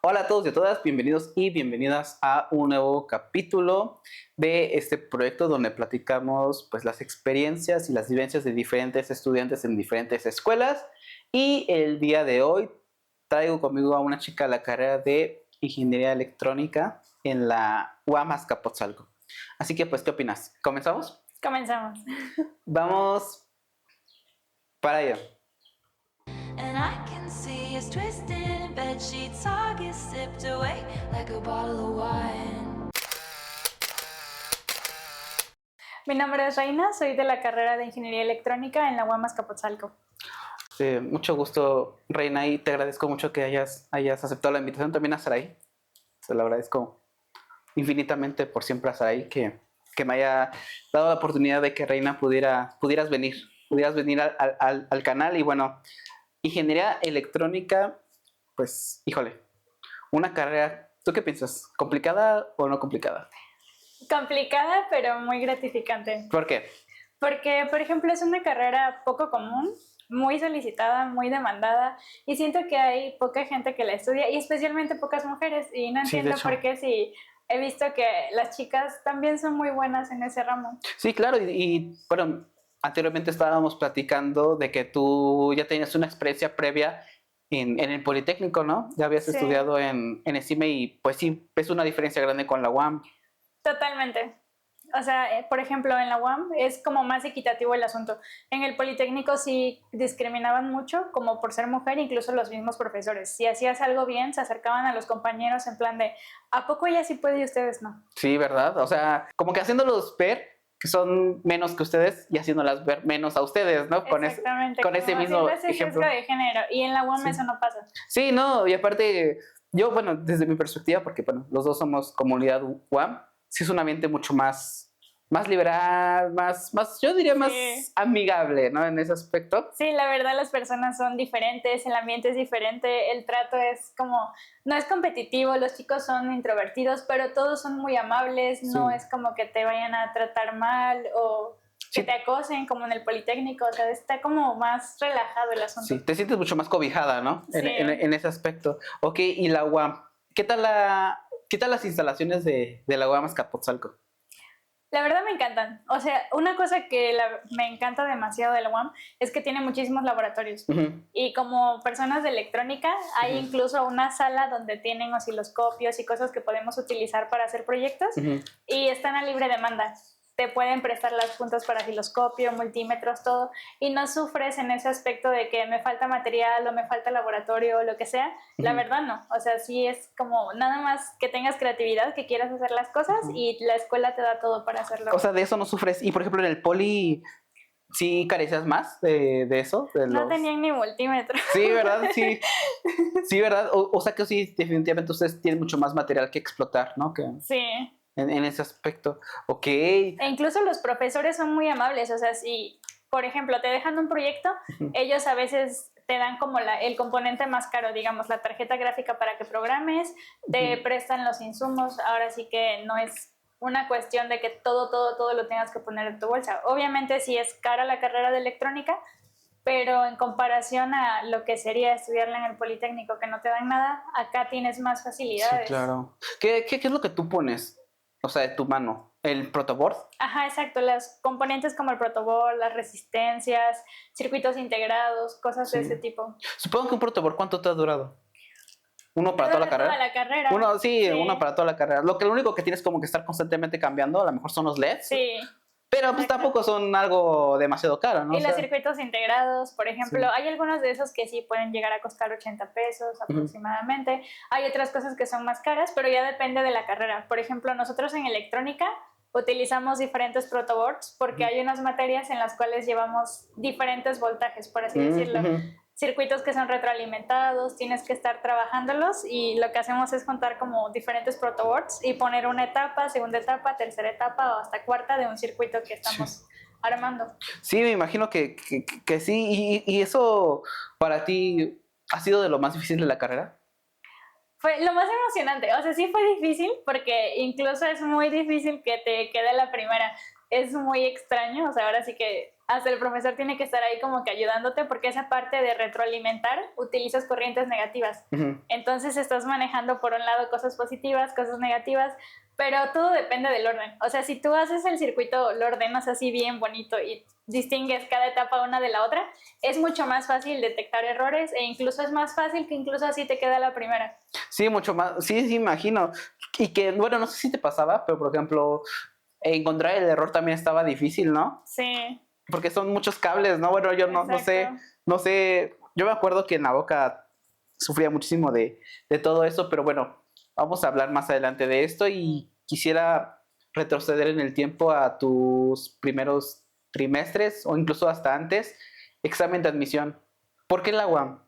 Hola a todos y a todas, bienvenidos y bienvenidas a un nuevo capítulo de este proyecto donde platicamos pues las experiencias y las vivencias de diferentes estudiantes en diferentes escuelas. Y el día de hoy traigo conmigo a una chica de la carrera de Ingeniería Electrónica en la UAM Azcapotzalco. Así que pues, ¿qué opinas? ¿Comenzamos? Comenzamos. Vamos para allá. And I can see us twisted in bed sheets, all get sipped away like a bottle of wine. Mi nombre es Reina, soy de la carrera de Ingeniería Electrónica en la UAM Azcapotzalco. Mucho gusto, Reina, y te agradezco mucho que hayas aceptado la invitación. También a Sarai, se lo agradezco infinitamente por siempre a Sarai que me haya dado la oportunidad de que Reina pudieras venir al canal. Y bueno, Ingeniería Electrónica, pues, híjole, una carrera, ¿tú qué piensas? ¿Complicada o no complicada? Complicada, pero muy gratificante. ¿Por qué? Porque, por ejemplo, es una carrera poco común, muy solicitada, muy demandada, y siento que hay poca gente que la estudia, y especialmente pocas mujeres, y no Sí, de entiendo hecho. por qué si he visto que las chicas también son muy buenas en ese ramo. Sí, claro, bueno, anteriormente estábamos platicando de que tú ya tenías una experiencia previa en el Politécnico, ¿no? Ya habías Sí. estudiado en ESIME y pues sí, es una diferencia grande con la UAM. Totalmente. O sea, por ejemplo, en la UAM es como más equitativo el asunto. En el Politécnico sí discriminaban mucho, como por ser mujer, incluso los mismos profesores. Si hacías algo bien, se acercaban a los compañeros en plan de, ¿a poco ella sí puede y ustedes no? Sí, ¿verdad? O sea, como que haciéndolos ver que son menos que ustedes y haciéndolas ver menos a ustedes, ¿no? Exactamente, Con ese como mismo haciendo ese ejemplo. sesgo de género. Y en la UAM Sí. eso no pasa. Sí, no, y aparte, yo, bueno, desde mi perspectiva, porque bueno, los dos somos comunidad UAM, sí es un ambiente mucho más liberal, yo diría más Sí. amigable, ¿no? En ese aspecto. Sí, la verdad las personas son diferentes, el ambiente es diferente, el trato es como, no es competitivo, los chicos son introvertidos, pero todos son muy amables, no Sí. es como que te vayan a tratar mal o que Sí. te acosen como en el Politécnico, o sea, está como más relajado el asunto. Sí, te sientes mucho más cobijada, ¿no? Sí. En ese aspecto. Ok, y la UAM, ¿qué tal las instalaciones de la UAM Azcapotzalco? La verdad me encantan. O sea, una cosa que me encanta demasiado de la UAM es que tiene muchísimos laboratorios. Uh-huh. Y como personas de electrónica, hay Uh-huh. incluso una sala donde tienen osciloscopios y cosas que podemos utilizar para hacer proyectos. Uh-huh. Y están a libre demanda. Te pueden prestar las puntas para osciloscopio, multímetros, todo. Y no sufres en ese aspecto de que me falta material o me falta laboratorio o lo que sea. Uh-huh. La verdad no. O sea, sí es como nada más que tengas creatividad, que quieras hacer las cosas uh-huh. Y la escuela te da todo para hacerlo. O sea, de eso no sufres. Y por ejemplo, en el poli, ¿sí carecías más de eso? No tenían ni multímetro. Sí, ¿verdad? Sí. Sí, ¿verdad? O sea que sí, definitivamente ustedes tienen mucho más material que explotar, ¿no? Sí. En ese aspecto. Ok. E incluso los profesores son muy amables. O sea, si, por ejemplo, te dejan un proyecto, uh-huh. Ellos a veces te dan como el componente más caro, digamos, la tarjeta gráfica para que programes, te uh-huh. Prestan los insumos. Ahora sí que no es una cuestión de que todo lo tengas que poner en tu bolsa. Obviamente sí es cara la carrera de electrónica, pero en comparación a lo que sería estudiarla en el Politécnico, que no te dan nada, acá tienes más facilidades. Sí, claro. ¿Qué es lo que tú pones? O sea, de tu mano. ¿El protoboard? Ajá, exacto. Los componentes como el protoboard, las resistencias, circuitos integrados, cosas de ese tipo. Supongo que un protoboard, ¿cuánto te ha durado? ¿Uno para toda la carrera? Toda la carrera. Uno para toda la carrera. Lo único que tienes como que estar constantemente cambiando, a lo mejor son los LEDs. Sí. Pero pues tampoco son algo demasiado caro, ¿no? Y los circuitos integrados, por ejemplo, sí. Hay algunos de esos que sí pueden llegar a costar 80 pesos aproximadamente. Uh-huh. Hay otras cosas que son más caras, pero ya depende de la carrera. Por ejemplo, nosotros en electrónica utilizamos diferentes protoboards porque hay unas materias en las cuales llevamos diferentes voltajes, por así decirlo. Circuitos que son retroalimentados, tienes que estar trabajándolos y lo que hacemos es juntar como diferentes protoboards y poner una etapa, segunda etapa, tercera etapa o hasta cuarta de un circuito que estamos armando. Sí, me imagino que sí. ¿Y eso para ti ha sido de lo más difícil de la carrera? Fue lo más emocionante, o sea, sí fue difícil porque incluso es muy difícil que te quede la primera. Es muy extraño, o sea, ahora sí que hasta el profesor tiene que estar ahí como que ayudándote, porque esa parte de retroalimentar utilizas corrientes negativas. Entonces estás manejando por un lado cosas positivas, cosas negativas, pero todo depende del orden. O sea, si tú haces el circuito, lo ordenas así bien bonito y distingues cada etapa una de la otra, es mucho más fácil detectar errores e incluso es más fácil que incluso así te queda la primera. Sí, mucho más. Sí, sí, imagino. Y que, bueno, no sé si te pasaba, pero por ejemplo, encontrar el error también estaba difícil, ¿no? Sí. Porque son muchos cables, ¿no? Bueno, yo no sé. Yo me acuerdo que en la boca sufría muchísimo de todo eso, pero bueno, vamos a hablar más adelante de esto y quisiera retroceder en el tiempo a tus primeros trimestres o incluso hasta antes, examen de admisión. ¿Por qué la UAM?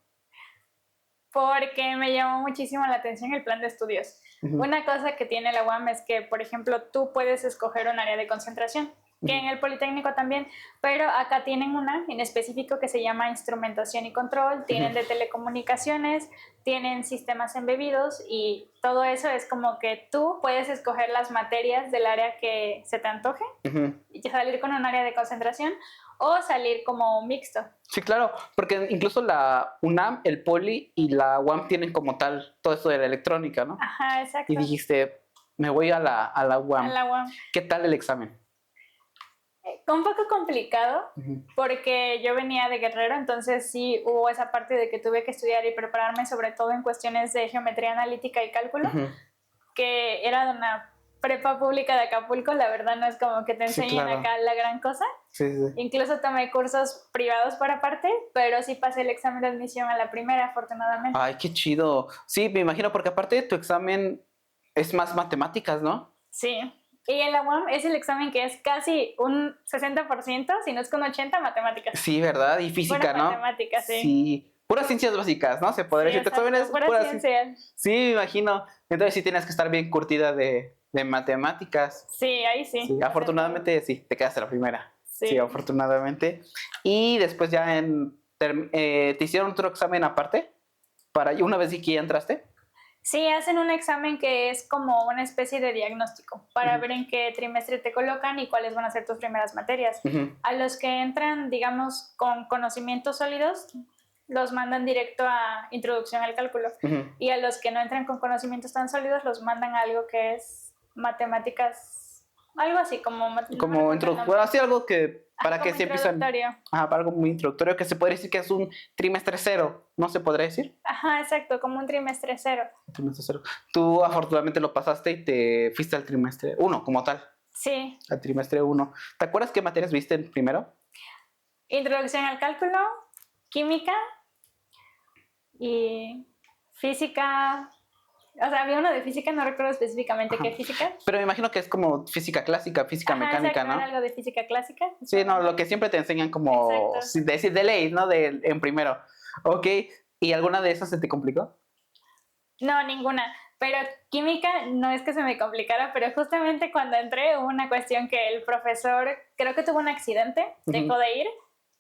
Porque me llamó muchísimo la atención el plan de estudios. Una cosa que tiene la UAM es que, por ejemplo, tú puedes escoger un área de concentración, que en el Politécnico también, pero acá tienen una en específico que se llama instrumentación y control, tienen de telecomunicaciones, tienen sistemas embebidos y todo eso es como que tú puedes escoger las materias del área que se te antoje y salir con un área de concentración o salir como mixto. Sí, claro, porque incluso la UNAM, el Poli y la UAM tienen como tal todo esto de la electrónica, ¿no? Ajá, exacto. Y dijiste, me voy a la UAM. A la UAM. ¿Qué tal el examen? Un poco complicado porque yo venía de Guerrero, entonces sí hubo esa parte de que tuve que estudiar y prepararme sobre todo en cuestiones de geometría analítica y cálculo, que era de una prepa pública de Acapulco, la verdad no es como que te enseñen acá la gran cosa. Incluso tomé cursos privados por aparte, pero sí pasé el examen de admisión a la primera, afortunadamente. Ay, qué chido. Sí, me imagino, porque aparte de tu examen es más matemáticas, ¿no? Sí. Y en la UAM es el examen que es casi un 60%, si no es con 80 matemáticas. Sí, ¿verdad? Y física, ¿no? Matemáticas, sí. Sí. Puras ciencias básicas, ¿no? Se podría decir. Tu examen es pura ciencia. Sí, me imagino. Entonces sí tienes que estar bien curtida de matemáticas. Sí, ahí sí. Sí, afortunadamente sí, te quedaste la primera. Sí, afortunadamente. Y después ya ¿te hicieron otro examen aparte? Para una vez que ya entraste. Sí, hacen un examen que es como una especie de diagnóstico para ver en qué trimestre te colocan y cuáles van a ser tus primeras materias. A los que entran, digamos, con conocimientos sólidos, los mandan directo a introducción al cálculo. Y a los que no entran con conocimientos tan sólidos, los mandan a algo que es matemáticas, algo así como... Bueno, así algo que para que se empiecen... para algo muy introductorio, que se podría decir que es un trimestre cero, ¿no se podría decir? Ajá, exacto, como un trimestre cero. Trimestre cero. Tú afortunadamente lo pasaste y te fuiste al trimestre 1 como tal. Sí. Al trimestre 1. ¿Te acuerdas qué materias viste en primero? Introducción al cálculo, química y física. O sea, había uno de física, no recuerdo específicamente qué física. Pero me imagino que es como física clásica, física mecánica, exacto, ¿no? Era algo de física clásica. Sí, no, lo que siempre te enseñan como de ley, ¿no? En primero. Ok, ¿y alguna de esas se te complicó? No, ninguna. Pero química no es que se me complicara, pero justamente cuando entré hubo una cuestión que el profesor creo que tuvo un accidente, dejó de ir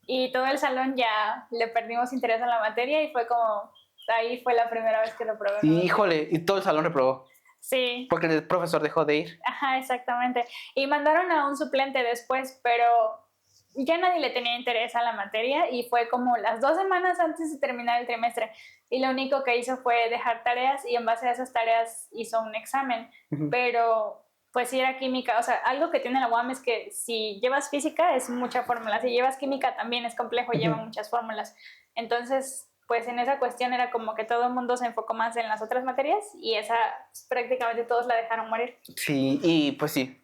y todo el salón ya le perdimos interés en la materia y fue como... Ahí fue la primera vez que lo probé. Híjole, y todo el salón reprobó. Sí. Porque el profesor dejó de ir. Ajá, exactamente. Y mandaron a un suplente después, pero ya nadie le tenía interés a la materia y fue como las 2 semanas antes de terminar el trimestre. Y lo único que hizo fue dejar tareas y en base a esas tareas hizo un examen. Pero pues sí era química. O sea, algo que tiene la UAM es que si llevas física es mucha fórmula. Si llevas química también es complejo, lleva muchas fórmulas. Entonces... pues en esa cuestión era como que todo el mundo se enfocó más en las otras materias y esa pues, prácticamente todos la dejaron morir. Sí, y pues sí,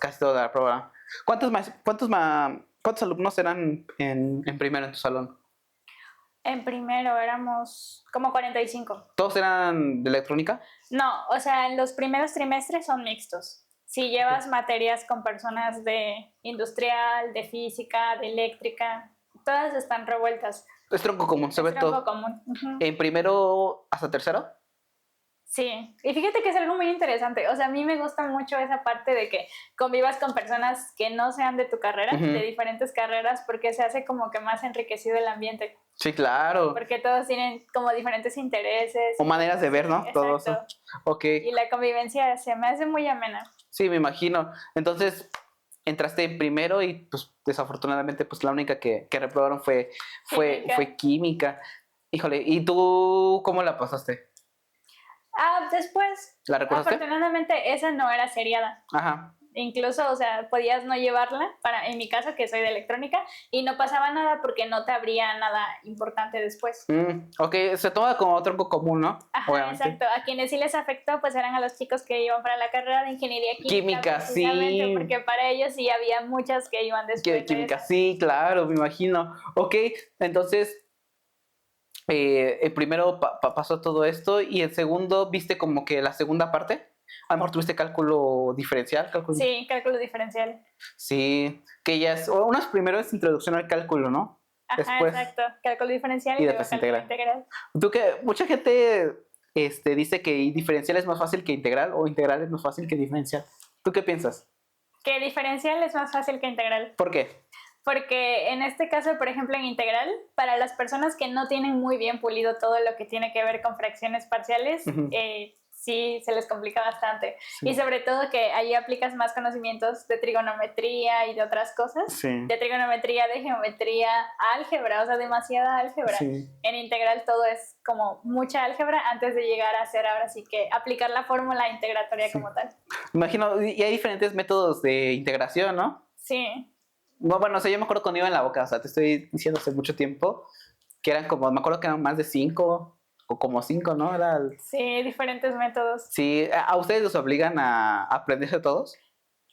casi todos la aprobaron. ¿Cuántos alumnos eran en primero en tu salón? En primero éramos como 45. ¿Todos eran de electrónica? No, o sea, en los primeros trimestres son mixtos. Si llevas materias con personas de industrial, de física, de eléctrica, todas están revueltas. Es tronco común, se ve todo. Es tronco común. ¿En primero hasta tercero? Sí, y fíjate que es algo muy interesante. O sea, a mí me gusta mucho esa parte de que convivas con personas que no sean de tu carrera, de diferentes carreras, porque se hace como que más enriquecido el ambiente. Sí, claro. Porque todos tienen como diferentes intereses. O maneras de ver, ¿no? Exacto. Todo eso. Ok. Y la convivencia se me hace muy amena. Sí, me imagino. Entonces, entraste en primero y pues desafortunadamente pues la única que reprobaron fue química. Híjole, ¿y tú cómo la pasaste? Después, ¿La recordaste? afortunadamente, esa no era seriada. Ajá. Incluso, o sea, podías no llevarla, en mi caso, que soy de electrónica, y no pasaba nada porque no te habría nada importante después. Ok, se toma como tronco común, ¿no? Ajá, Obviamente. exacto. A quienes sí les afectó, pues eran a los chicos que iban para la carrera de ingeniería química, precisamente, sí. porque para ellos sí había muchas que iban después de Química, eso. sí, claro, me imagino. Ok, entonces, el primero pasó todo esto y el segundo, ¿viste como que la segunda parte? A lo mejor tuviste cálculo diferencial, Sí, cálculo diferencial. Sí, que ya es, unos primero es introducción al cálculo, ¿no? Ajá, Después, exacto. Cálculo diferencial y y luego después cálculo integral. integral. Tú que mucha gente dice que diferencial es más fácil que integral o integral es más fácil que diferencial. ¿Tú qué piensas? Que diferencial es más fácil que integral. ¿Por qué? Porque en este caso, por ejemplo, en integral, para las personas que no tienen muy bien pulido todo lo que tiene que ver con fracciones parciales, Ujú. Sí se les complica bastante. Sí. Y sobre todo que ahí aplicas más conocimientos de trigonometría y de otras cosas. Sí. De trigonometría, de geometría, álgebra, o sea, demasiada álgebra. Sí. En integral todo es como mucha álgebra antes de llegar a hacer ahora sí que aplicar la fórmula integratoria Sí. como tal. Imagino, y hay diferentes métodos de integración, ¿no? Sí. No, bueno, o sea, yo me acuerdo cuando iba en la boca, o sea, te estoy diciendo hace mucho tiempo, que eran como, me acuerdo que eran más de 5, o como 5, ¿no? Sí, diferentes métodos. Sí, ¿a ustedes los obligan a aprenderse todos?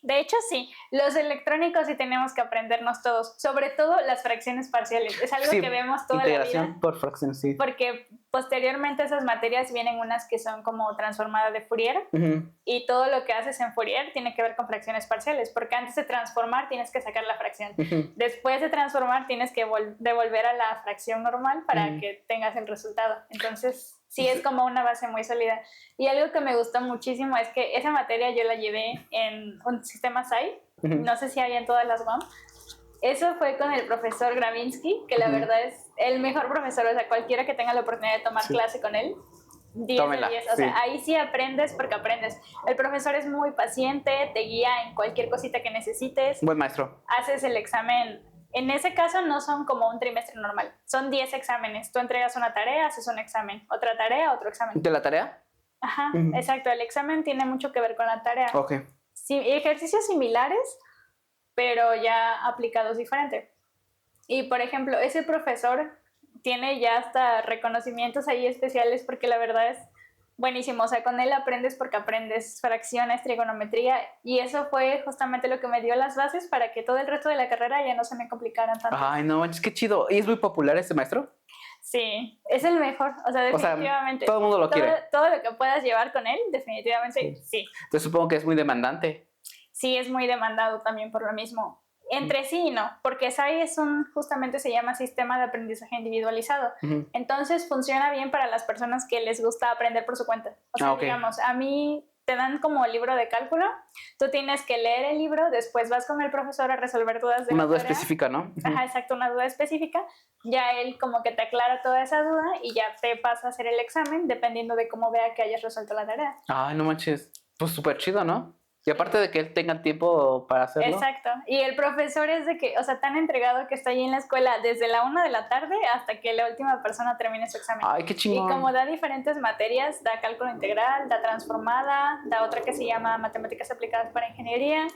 De hecho, sí, los electrónicos sí tenemos que aprendernos todos, sobre todo las fracciones parciales. Es algo Sí, que vemos toda la integración vida, por fracciones, sí. porque posteriormente a esas materias vienen unas que son como transformadas de Fourier, Ujú. y todo lo que haces en Fourier tiene que ver con fracciones parciales, porque antes de transformar tienes que sacar la fracción. Ujú. Después de transformar tienes que devolver a la fracción normal para Ujú. que tengas el resultado. Entonces, sí es como una base muy sólida. Y algo que me gustó muchísimo es que esa materia yo la llevé en un sistema SAI, Ujú. no sé si hay en todas las UAM. Eso fue con el profesor Gravinsky, que la Ujú. verdad es el mejor profesor, o sea, cualquiera que tenga la oportunidad de tomar Sí. clase con él, 10 Tómela, de 10. O sí. sea, ahí sí aprendes porque aprendes. El profesor es muy paciente, te guía en cualquier cosita que necesites. Buen maestro. Haces el examen. En ese caso no son como un trimestre normal, son 10 exámenes. Tú entregas una tarea, haces un examen, otra tarea, otro examen. ¿De la tarea? Ajá, Ujú. exacto. El examen tiene mucho que ver con la tarea. Ok. Sí, ejercicios similares, pero ya aplicados diferente. Y por ejemplo, ese profesor tiene ya hasta reconocimientos ahí especiales porque la verdad es buenísimo. O sea, con él aprendes porque aprendes fracciones, trigonometría, y eso fue justamente lo que me dio las bases para que todo el resto de la carrera ya no se me complicaran tanto. Ay, no manches, qué chido. ¿Y es muy popular este maestro? Sí, es el mejor, o sea, O sea, definitivamente. todo el mundo lo quiere. Todo lo que puedas llevar con él, definitivamente sí. Entonces supongo que es muy demandante. Sí, es muy demandado también por lo mismo. Entre sí y no, porque SAI justamente se llama Sistema de Aprendizaje Individualizado. Ujú. Entonces funciona bien para las personas que les gusta aprender por su cuenta. O sea, Ok. digamos, a mí te dan como libro de cálculo, tú tienes que leer el libro, después vas con el profesor a resolver dudas de Una la duda tarea. específica, ¿no? Ujú. Ajá, exacto, una duda específica. Ya él como que te aclara toda esa duda y ya te pasa a hacer el examen dependiendo de cómo vea que hayas resuelto la tarea. Ay, no manches. Pues súper chido, ¿no? Y aparte de que él tenga tiempo para hacerlo. Exacto. Y el profesor es de que, o sea, tan entregado que está ahí en la escuela desde la 1 de la tarde hasta que la última persona termine su examen. Ay, qué Y chingón. como da diferentes materias, da cálculo integral, da transformada, da otra que se llama matemáticas aplicadas para ingeniería.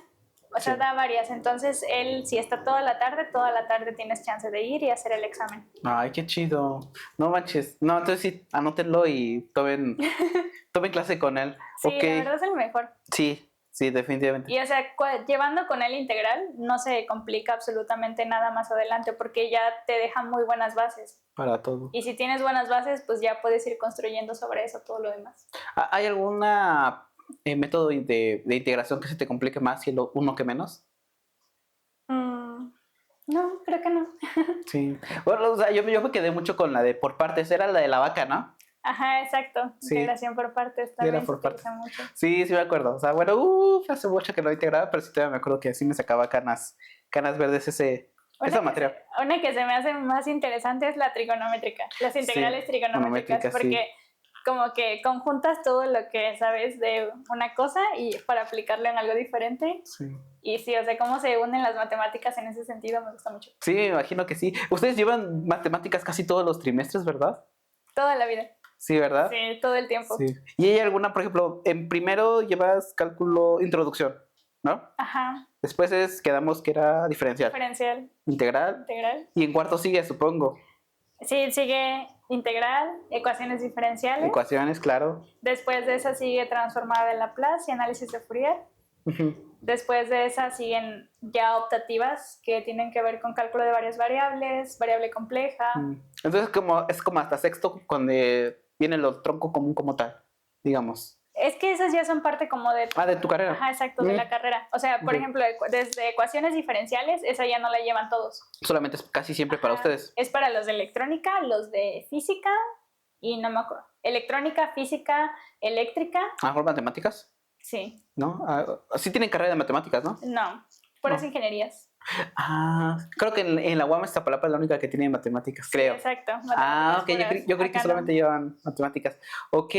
O sea, Sí. da varias. Entonces, él, si está toda la tarde tienes chance de ir y hacer el examen. Ay, qué chido. No manches. No, entonces sí, anótenlo y tomen clase con él. Sí, Ok. la verdad es el mejor. Sí, definitivamente. Y o sea, llevando con él integral, no se complica absolutamente nada más adelante porque ya te deja muy buenas bases. Para todo. Y si tienes buenas bases, pues ya puedes ir construyendo sobre eso todo lo demás. ¿Hay alguna método de integración que se te complique más y uno que menos? No, creo que no. Sí. Bueno, o sea, yo me quedé mucho con la de por partes. Era la de la vaca, ¿no? Ajá, exacto. Sí. Integración por partes Sí, también era se por utiliza partes. mucho. Sí, sí me acuerdo. O sea, bueno, hace mucho que no integraba, pero sí todavía me acuerdo que sí me sacaba canas verdes esa materia. Una que se me hace más interesante es la trigonométrica, las integrales trigonométricas, trigonométricas, porque como que conjuntas todo lo que sabes de una cosa y para aplicarlo en algo diferente. Sí. Y sí, o sea, cómo se unen las matemáticas en ese sentido me gusta mucho. Sí, me imagino que sí. Ustedes llevan matemáticas casi todos los trimestres, ¿verdad? Toda la vida. Sí, ¿verdad? Sí, todo el tiempo. Sí. ¿Y hay alguna, por ejemplo, en primero llevas cálculo, introducción, ¿no? Ajá, Después quedamos que era diferencial, diferencial, integral, integral. y en cuarto sigue, supongo, Sí, sigue integral, ecuaciones diferenciales. ecuaciones, claro. Después de esa sigue transformada de Laplace y análisis de Fourier. Ujú. Después de esa siguen ya optativas que tienen que ver con cálculo de varias variables, variable compleja. Entonces es como hasta sexto cuando viene el tronco común como tal, digamos. Es que esas ya son parte como de... Ah, de tu carrera. Ajá, exacto, de la carrera. O sea, por Ok. ejemplo, desde ecuaciones diferenciales, esa ya no la llevan todos. Solamente es casi siempre para Ajá. ustedes. Es para los de electrónica, los de física y no me acuerdo. Electrónica, física, eléctrica, A lo mejor matemáticas, sí. ¿no? Sí tienen carrera de matemáticas, ¿no? No, puras No. ingenierías. Creo que en la UAM Iztapalapa es la única que tiene matemáticas, creo. Sí, exacto. Ok, matemáticas puras. yo creí que Acá solamente no. llevan matemáticas. Ok,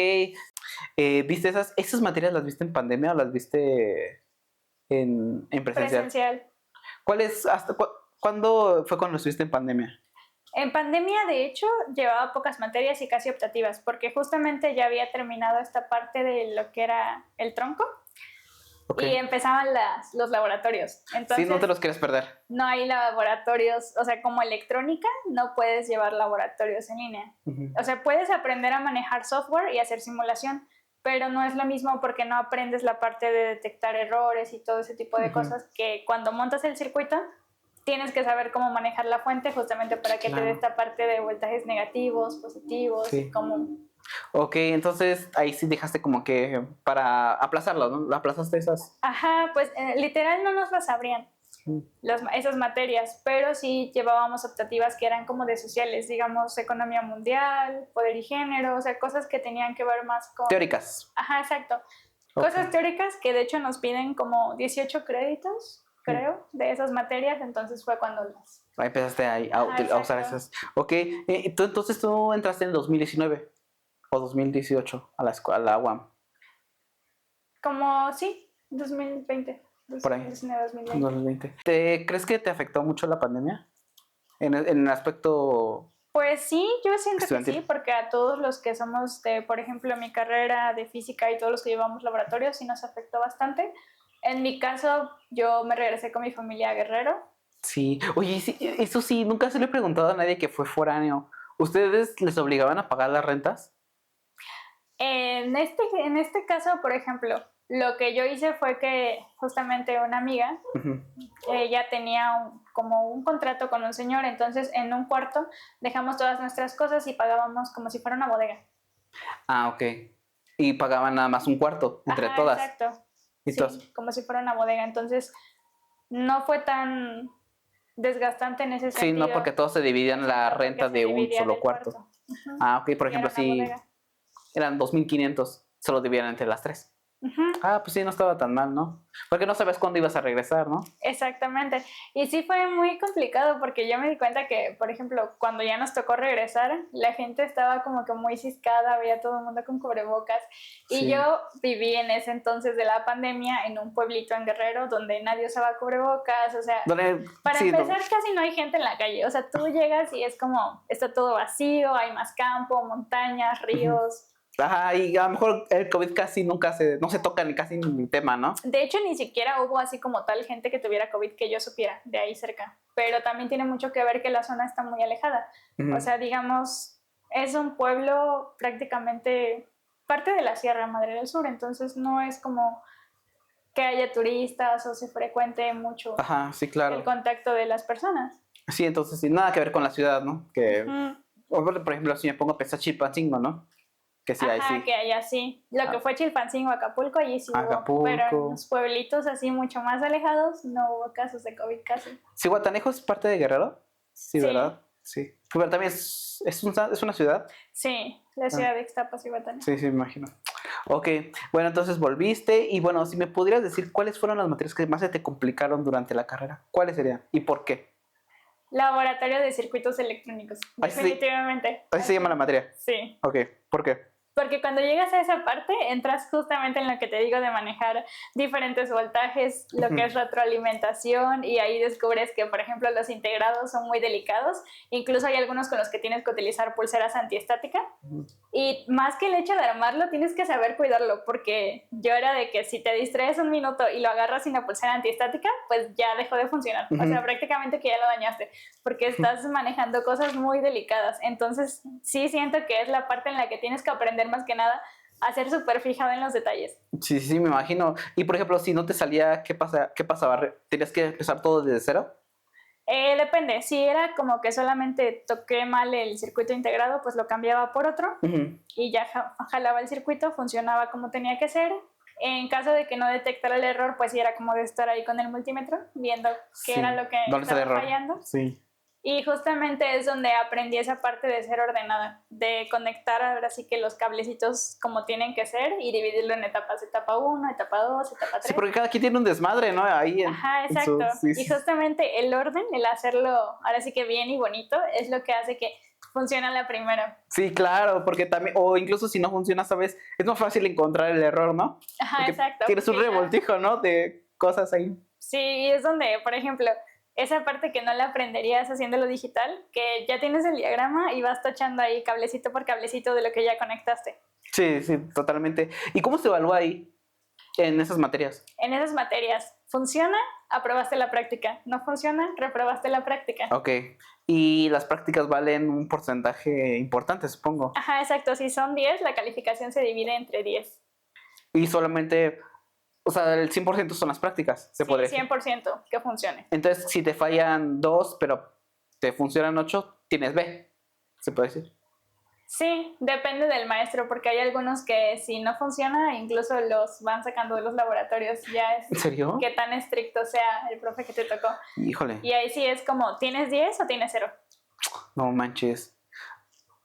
¿viste esas materias las viste en pandemia o las viste en presencial? Presencial. ¿Cuándo fue cuando estuviste en pandemia? En pandemia, de hecho, llevaba pocas materias y casi optativas, porque justamente ya había terminado esta parte de lo que era el tronco Ok. y empezaban los laboratorios. Entonces, Sí, no te los quieres perder. no hay laboratorios, o sea, como electrónica, no puedes llevar laboratorios en línea. Ujú. O sea, puedes aprender a manejar software y hacer simulación, pero no es lo mismo porque no aprendes la parte de detectar errores y todo ese tipo de Ujú. cosas que cuando montas el circuito tienes que saber cómo manejar la fuente justamente para que te dé Claro. esta parte de voltajes negativos, positivos, Sí. y cómo... Ok, entonces ahí sí dejaste como que para aplazarlo, ¿no? ¿Lo aplazaste esas? Ajá, pues literal no nos las abrían esas materias, pero sí llevábamos optativas que eran como de sociales, digamos, economía mundial, poder y género, o sea, cosas que tenían que ver más con... Teóricas. Ajá, exacto. Ok. Cosas teóricas que de hecho nos piden como 18 créditos, creo, de esas materias, entonces fue cuando las... Ahí empezaste a usar exacto. esas. Ok, entonces tú entraste en 2019 o 2018 a a la UAM, Como, sí, 2020, por ahí, 2019, 2020. 2020. ¿Crees que te afectó mucho la pandemia? En el aspecto Pues sí, yo siento que estudiantil. sí, porque a todos los que somos de, por ejemplo, mi carrera de física y todos los que llevamos laboratorios, sí nos afectó bastante. En mi caso, yo me regresé con mi familia a Guerrero. Sí, oye, sí, eso sí, nunca se le he preguntado a nadie que fue foráneo. ¿Ustedes les obligaban a pagar las rentas? En este caso, por ejemplo, lo que yo hice fue que justamente una amiga, Ujú. ella tenía como un contrato con un señor, entonces en un cuarto dejamos todas nuestras cosas y pagábamos como si fuera una bodega. Ah, ok. Y pagaban nada más un cuarto entre Ajá, todas. exacto. Y Sí, todas. como si fuera una bodega. Entonces, no fue tan desgastante en ese Sí, sentido. no, porque todos se dividían la Exacto, porque renta se de un dividía solo del cuarto. Ujú. Ah, ok, por Y ejemplo, era una si bodega. eran 2.500, se los dividían entre las tres. Ujú. Ah, pues sí, no estaba tan mal, ¿no? Porque no sabes cuándo ibas a regresar, ¿no? Exactamente. Y sí fue muy complicado porque yo me di cuenta que, por ejemplo, cuando ya nos tocó regresar, la gente estaba como que muy ciscada, veía todo el mundo con cubrebocas. Y Sí. yo viví en ese entonces de la pandemia en un pueblito en Guerrero donde nadie usaba cubrebocas, o sea, para Sí, empezar casi no hay gente en la calle, o sea, tú llegas y es como, está todo vacío, hay más campo, montañas, ríos. Ajá, y a lo mejor el COVID casi no se toca ni casi ni tema, ¿no? De hecho, ni siquiera hubo así como tal gente que tuviera COVID que yo supiera de ahí cerca. Pero también tiene mucho que ver que la zona está muy alejada. Ujú. O sea, digamos, es un pueblo prácticamente parte de la Sierra Madre del Sur. Entonces no es como que haya turistas o se frecuente mucho Ajá, sí, el claro. contacto de las personas. Sí, entonces sí, nada que ver con la ciudad, ¿no? Que, Ujú. por ejemplo, si me pongo a pensar Chilpancingo, ¿no? Que sí, ahí Ajá, sí. que allá sí. Lo que fue Chilpancingo, Acapulco, allí sí hubo. Pero en Acapulco. los pueblitos así mucho más alejados no hubo casos de COVID casi. ¿Sí, Guatanejo es parte de Guerrero? Sí, Sí. ¿verdad? Sí. Pero también es una ciudad. Sí, la ciudad de Ixtapas y Guatanejo. Sí, sí, me imagino. Ok, bueno, entonces volviste y bueno, si me pudieras decir cuáles fueron las materias que más se te complicaron durante la carrera, ¿cuáles serían y por qué? Laboratorio de circuitos electrónicos, Ahí sí. definitivamente. Así se llama la materia. Sí, Ok, ¿por qué? porque cuando llegas a esa parte, entras justamente en lo que te digo de manejar diferentes voltajes, lo que es retroalimentación, y ahí descubres que, por ejemplo, los integrados son muy delicados. Incluso hay algunos con los que tienes que utilizar pulseras antiestáticas. Y más que el hecho de armarlo, tienes que saber cuidarlo, porque yo era de que si te distraes un minuto y lo agarras sin la pulsera antiestática, pues ya dejó de funcionar. O sea, prácticamente que ya lo dañaste, porque estás manejando cosas muy delicadas. Entonces, sí siento que es la parte en la que tienes que aprender más que nada a ser súper fijado en los detalles. Sí, sí, me imagino. Y por ejemplo, si no te salía, ¿qué pasaba? ¿Tenías que empezar todo desde cero? Depende, si era como que solamente toqué mal el circuito integrado, pues lo cambiaba por otro y ya jalaba el circuito, funcionaba como tenía que ser. En caso de que no detectara el error, pues sí era como de estar ahí con el multímetro, viendo qué era lo que ¿Dónde está el estaba error? fallando. Sí. Y justamente es donde aprendí esa parte de ser ordenada, de conectar ahora sí que los cablecitos como tienen que ser y dividirlo en etapas, etapa 1, etapa 2, etapa 3. Sí, porque cada quien tiene un desmadre, ¿no? Ahí Ajá, exacto. sí, Y justamente el orden, el hacerlo ahora sí que bien y bonito, es lo que hace que funcione a la primera. Sí, claro, porque también, o incluso si no funciona, ¿sabes? Es más fácil encontrar el error, ¿no? Ajá, Porque exacto. tienes un porque ya- revoltijo, ¿no? De cosas ahí. Sí, y es donde, por ejemplo, esa parte que no la aprenderías haciéndolo digital, que ya tienes el diagrama y vas tachando ahí cablecito por cablecito de lo que ya conectaste. Sí, sí, totalmente. ¿Y cómo se evalúa ahí en esas materias? En esas materias, ¿funciona? Aprobaste la práctica. ¿No funciona? Reprobaste la práctica. Ok. Y las prácticas valen un porcentaje importante, supongo. Ajá, exacto. Si son 10, la calificación se divide entre 10. Y solamente, o sea, el 100% son las prácticas, se Sí, podría decir. 100% que funcione. Entonces, si te fallan 2, pero te funcionan 8, tienes B, se puede decir. Sí, depende del maestro, porque hay algunos que si no funciona, incluso los van sacando de los laboratorios. Ya es ¿En serio? qué tan estricto sea el profe que te tocó. Híjole, Y ahí sí es como, ¿tienes 10 o tienes 0? no manches.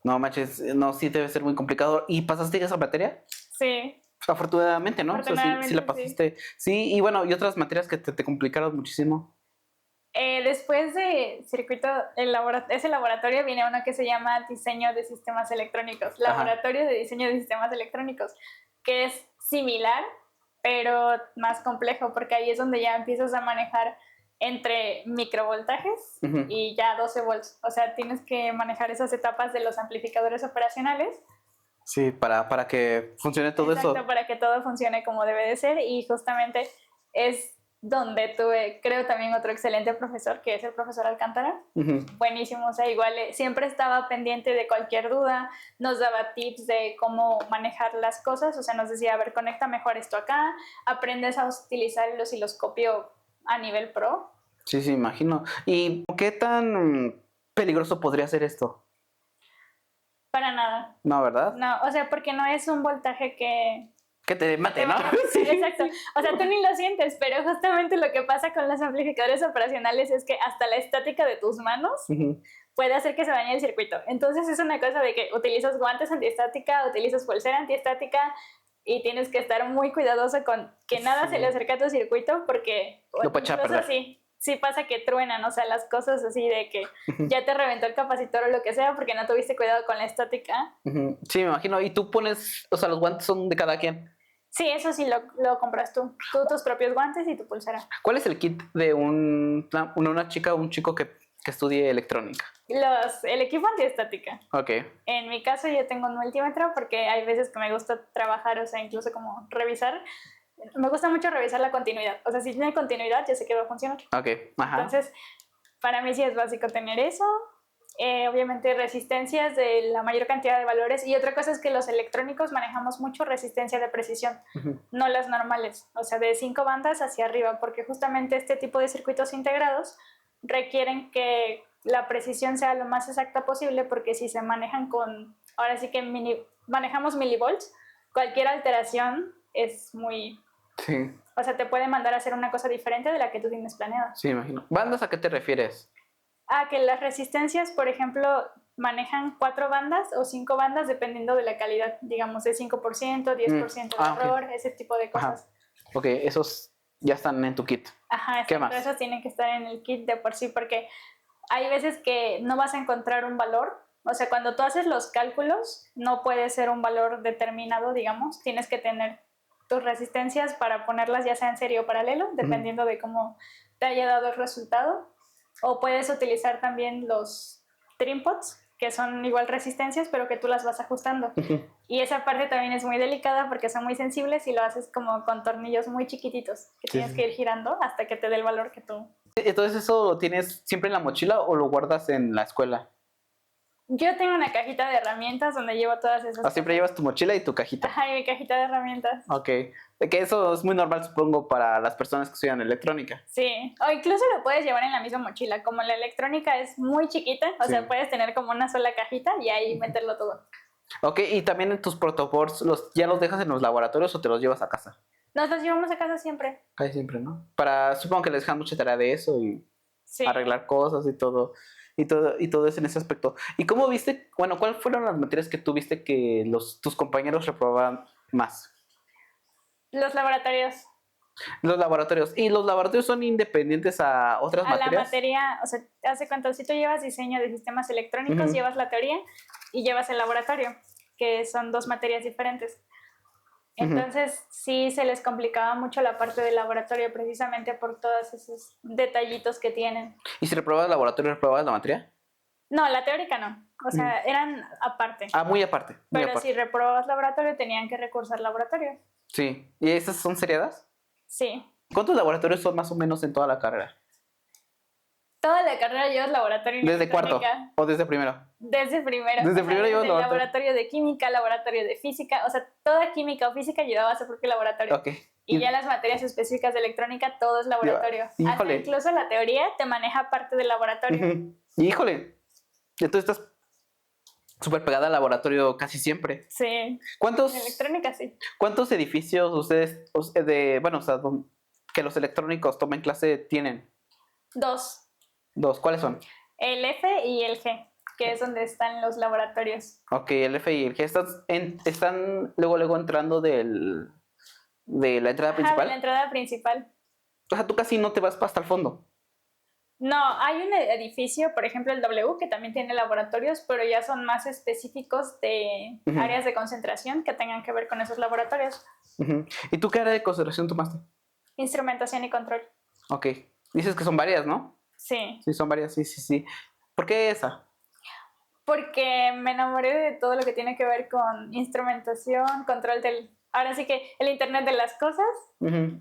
No manches, no, sí debe ser muy complicado. ¿Y pasaste esa materia? Sí, Afortunadamente, ¿no? O sea, sí, sí afortunadamente la sí. pasaste. Sí, y bueno, y otras materias que te complicaron muchísimo. Después de circuito, ese laboratorio viene uno que se llama diseño de sistemas electrónicos, laboratorio de diseño de sistemas electrónicos, que es similar, pero más complejo, porque ahí es donde ya empiezas a manejar entre microvoltajes y ya 12 volts. O sea, tienes que manejar esas etapas de los amplificadores operacionales. Sí, para que funcione todo Exacto, eso. para que todo funcione como debe de ser, y justamente es donde tuve, creo, también otro excelente profesor, que es el profesor Alcántara. Buenísimo, o sea, igual siempre estaba pendiente de cualquier duda, nos daba tips de cómo manejar las cosas, o sea, nos decía, a ver, conecta mejor esto acá, aprendes a utilizar el osciloscopio a nivel pro. Sí, sí, imagino. ¿Y qué tan peligroso podría ser esto? Para nada. No, ¿verdad? No, o sea, porque no es un voltaje que te mate, ¿no? Sí, exacto. O sea, tú ni lo sientes, pero justamente lo que pasa con los amplificadores operacionales es que hasta la estática de tus manos puede hacer que se dañe el circuito. Entonces es una cosa de que utilizas guantes antiestática, utilizas pulsera antiestática y tienes que estar muy cuidadoso con que nada se le acerque a tu circuito, porque Lo puede echar a perder. sí pasa que truenan, o sea, las cosas así de que ya te reventó el capacitor o lo que sea porque no tuviste cuidado con la estática. Sí, me imagino. ¿Y tú pones, o sea, los guantes son de cada quien? Sí, eso sí lo compras tú. Tú tus propios guantes y tu pulsera. ¿Cuál es el kit de una chica o un chico que estudie electrónica? El equipo antiestática. Ok. En mi caso yo tengo un multímetro porque hay veces que me gusta trabajar, o sea, incluso como revisar. Me gusta mucho revisar la continuidad. O sea, si tiene continuidad, ya sé que va a funcionar. Ok, ajá. Entonces, para mí sí es básico tener eso. Obviamente resistencias de la mayor cantidad de valores, y otra cosa es que los electrónicos manejamos mucho resistencia de precisión, no las normales, o sea, de 5 bandas hacia arriba, porque justamente este tipo de circuitos integrados requieren que la precisión sea lo más exacta posible, porque si se manejan ahora sí que manejamos milivolts, cualquier alteración es muy... Sí. O sea, te puede mandar a hacer una cosa diferente de la que tú tienes planeada. Sí, imagino. ¿Bandas a qué te refieres? Que las resistencias, por ejemplo, manejan 4 bandas o 5 bandas dependiendo de la calidad, digamos, de 5%, 10% de error, ese tipo de cosas. Ajá. Ok, esos ya están en tu kit. Ajá, ¿Qué más? esos tienen que estar en el kit de por sí, porque hay veces que no vas a encontrar un valor O sea, cuando tú haces los cálculos, no puede ser un valor determinado, digamos. Tienes que tener tus resistencias para ponerlas ya sea en serie o paralelo, dependiendo de cómo te haya dado el resultado. O puedes utilizar también los trim pots, que son igual resistencias, pero que tú las vas ajustando. Y esa parte también es muy delicada porque son muy sensibles y lo haces como con tornillos muy chiquititos, que tienes que ir girando hasta que te dé el valor que tú... Entonces, ¿eso lo tienes siempre en la mochila o lo guardas en la escuela? Yo tengo una cajita de herramientas donde llevo todas esas ¿O siempre llevas tu mochila y tu cajita? Ajá, y mi cajita de herramientas. Ok. Que eso es muy normal, supongo, para las personas que estudian electrónica. Sí, o incluso lo puedes llevar en la misma mochila. Como la electrónica es muy chiquita, o sea, puedes tener como una sola cajita y ahí meterlo todo. Ok, y también en tus protoboards, ¿ya los dejas en los laboratorios o te los llevas a casa? Nos los llevamos a casa siempre. Casi siempre, ¿no? Supongo que les dejan mucha tarea de eso y Sí. arreglar cosas y todo eso en ese aspecto. ¿Y cómo viste, bueno, cuáles fueron las materias que tú viste que tus compañeros reprobaban más? Los laboratorios. Los laboratorios. ¿Y los laboratorios son independientes a otras materias? La materia, o sea, hace cuánto, si tú llevas diseño de sistemas electrónicos, llevas la teoría y llevas el laboratorio, que son dos materias diferentes. Entonces, sí se les complicaba mucho la parte del laboratorio precisamente por todos esos detallitos que tienen. ¿Y si reprobabas el laboratorio, reprobabas la materia? No, la teórica no. O sea, eran aparte. Ah, muy aparte. Muy Pero aparte. si reprobabas laboratorio, tenían que recursar laboratorio. Sí. ¿Y esas son seriadas? Sí. ¿Cuántos laboratorios son más o menos en toda la carrera? Toda la carrera llevas laboratorio en ¿Desde cuarto electrónica. o desde primero? Desde primero. Desde primero llevas desde laboratorio. laboratorio de química, laboratorio de física. O sea, toda química o física llevaba a su propio laboratorio. Ok. Y ya las materias específicas de electrónica, todo es laboratorio. Hasta Híjole. incluso la teoría te maneja parte del laboratorio. Híjole. Entonces estás súper pegada al laboratorio casi siempre. Sí. En ¿Cuántos electrónica sí. edificios ustedes, bueno, o sea, que los electrónicos tomen clase tienen? Dos. Dos. ¿Cuáles son? El F y el G, que es donde están los laboratorios. Ok, el F y el G están luego entrando de la entrada Ajá, principal. de la entrada principal. O sea, tú casi no te vas hasta el fondo. No, hay un edificio, por ejemplo el W, que también tiene laboratorios, pero ya son más específicos de áreas de concentración que tengan que ver con esos laboratorios. ¿Y tú qué área de concentración tomaste? Instrumentación y control. Ok. Dices que son varias, ¿no? Sí, Sí, son varias, sí. ¿Por qué esa? porque me enamoré de todo lo que tiene que ver con instrumentación, control ahora sí que el Internet de las cosas,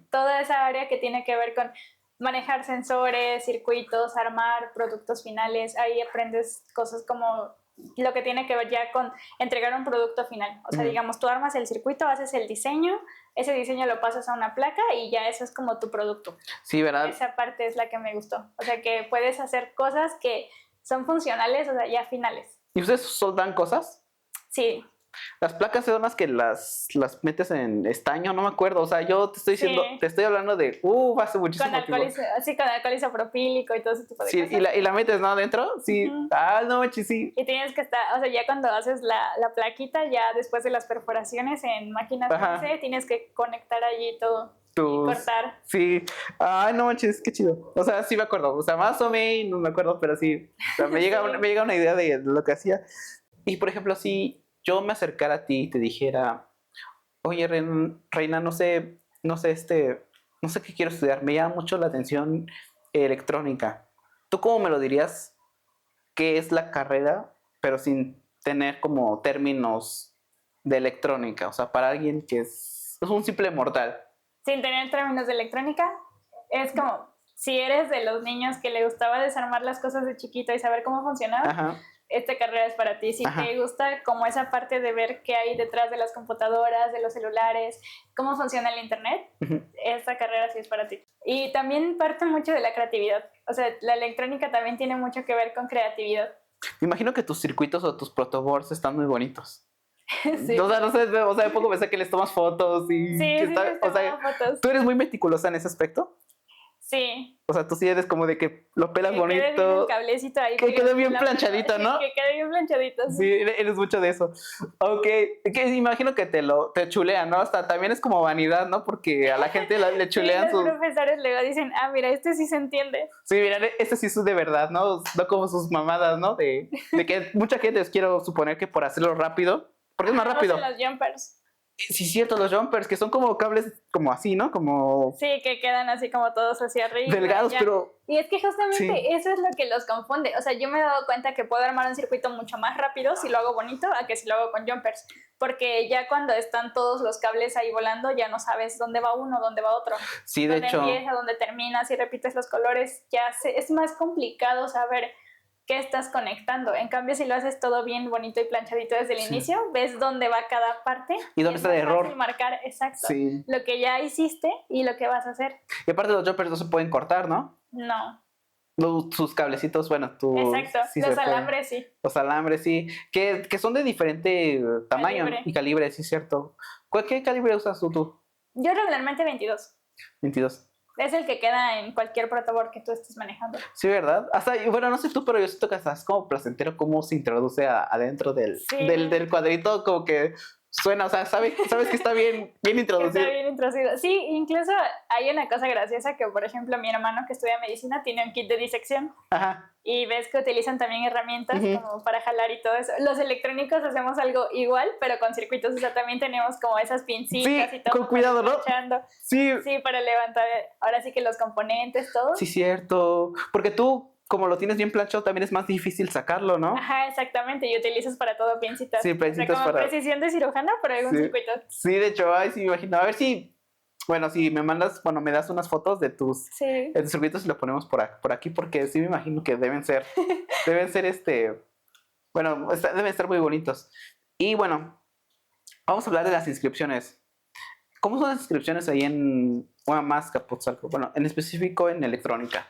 toda esa área que tiene que ver con manejar sensores, circuitos, armar productos finales, ahí aprendes cosas como lo que tiene que ver ya con entregar un producto final. O sea, digamos, tú armas el circuito, haces el diseño, ese diseño lo pasas a una placa y ya eso es como tu producto. Sí, ¿verdad? Esa parte es la que me gustó. O sea, que puedes hacer cosas que son funcionales, o sea, ya finales. ¿Y ustedes soldan cosas? Sí. Las placas son las que las metes en estaño, no me acuerdo. O sea, yo te estoy diciendo, Sí. te estoy hablando de, hace muchísimo Con alcohol, tiempo. así con alcohol isopropílico y todo ese tipo de Sí, cosas. y la metes, ¿no? Adentro. Sí. Ah, no manches, sí. Y tienes que estar, o sea, ya cuando haces la plaquita, ya después de las perforaciones en máquinas Ajá. CNC, tienes que conectar allí todo y cortar. Sí. Ay, no manches, qué chido. O sea, sí me acuerdo. O sea, más o menos no me acuerdo, pero sí. O sea, me llega una idea de lo que hacía. Y por ejemplo, si yo me acercara a ti y te dijera, oye, Reina, no sé qué quiero estudiar, me llama mucho la atención electrónica. ¿Tú cómo me lo dirías? ¿Qué es la carrera, pero sin tener como términos de electrónica? O sea, para alguien que es un simple mortal. Sin tener términos de electrónica, es como si eres de los niños que le gustaba desarmar las cosas de chiquito y saber cómo funcionaban. Ajá. Esta carrera es para ti. Si Ajá. te gusta como esa parte de ver qué hay detrás de las computadoras, de los celulares, cómo funciona el internet, esta carrera sí es para ti. Y también parte mucho de la creatividad. O sea, la electrónica también tiene mucho que ver con creatividad. Me imagino que tus circuitos o tus protoboards están muy bonitos. Sí. O sea, no sé, o sea, de poco pensé que les tomas fotos y Sí, que sí, está- les o sea, tomaba fotos. ¿tú eres muy meticulosa en ese aspecto? Sí. O sea, tú sí eres como de que lo pelas Que quede bien el bonito, cablecito ahí. que quede bien la- planchadito, ¿no? Que quede bien planchadito, sí. Sí, eres mucho de eso. Ok, que imagino que te chulean, ¿no? Hasta también es como vanidad, ¿no? Porque a la gente le Sí, chulean los sus... profesores luego dicen, ah, mira, este sí se entiende. Sí, mira, este sí es de verdad, ¿no? No como sus mamadas, ¿no? De que mucha gente les quiero suponer que por hacerlo rápido, porque es más Ah, rápido. usan los jumpers. Sí, cierto, los jumpers, que son como cables como así, ¿no? Como Sí, que quedan así como todos hacia arriba. delgados, ya. pero... Y es que justamente Sí. eso es lo que los confunde. O sea, yo me he dado cuenta que puedo armar un circuito mucho más rápido si lo hago bonito a que si lo hago con jumpers. Porque ya cuando están todos los cables ahí volando, ya no sabes dónde va uno, dónde va otro. Sí, de Dónde hecho... empieza, dónde termina, si repites los colores, es más complicado saber qué estás conectando. En cambio, si lo haces todo bien bonito y planchadito desde el Sí. inicio, ves dónde va cada parte. Y dónde es está el más error. fácil marcar, exacto, Sí. lo que ya hiciste y lo que vas a hacer. Y aparte los jumpers no se pueden cortar, ¿no? No, Sus cablecitos, bueno, exacto. sí se Los pueden. alambres sí. Los alambres, sí. Que son de diferente tamaño Calibre. y calibre, sí, cierto. ¿Qué calibre usas tú? Yo regularmente 22. 22. Es el que queda en cualquier protoboard que tú estés manejando. Sí, ¿verdad? Hasta, bueno, no sé tú, pero yo siento que hasta es como placentero cómo se introduce adentro del cuadrito, como que suena, o sea, sabes que está bien Que introducido. está bien introducido. Sí, incluso hay una cosa graciosa que, por ejemplo, mi hermano que estudia medicina tiene un kit de disección Ajá. y ves que utilizan también herramientas Ujú. como para jalar y todo eso. Los electrónicos hacemos algo igual, pero con circuitos, o sea, también tenemos como esas pincitas Sí, y todo. con cuidado, ¿no? Planchando. Sí, Sí, para levantar, ahora sí que los componentes, todo. sí, cierto. Porque tú, como lo tienes bien planchado, también es más difícil sacarlo, ¿no? Ajá, exactamente, y utilizas para todo pincitas. Sí, pincitas o sea, como para- precisión de cirujano, pero hay un Sí. circuito. Sí, de hecho, ay, sí, me imagino. A ver si, bueno, si me mandas, bueno, me das unas fotos de tus Sí. circuitos y lo ponemos por aquí, porque sí me imagino que deben ser bueno, deben estar muy bonitos. Y bueno, vamos a hablar de las inscripciones. ¿Cómo son las inscripciones ahí en UAM Azcapotzalco? Bueno, en específico en electrónica.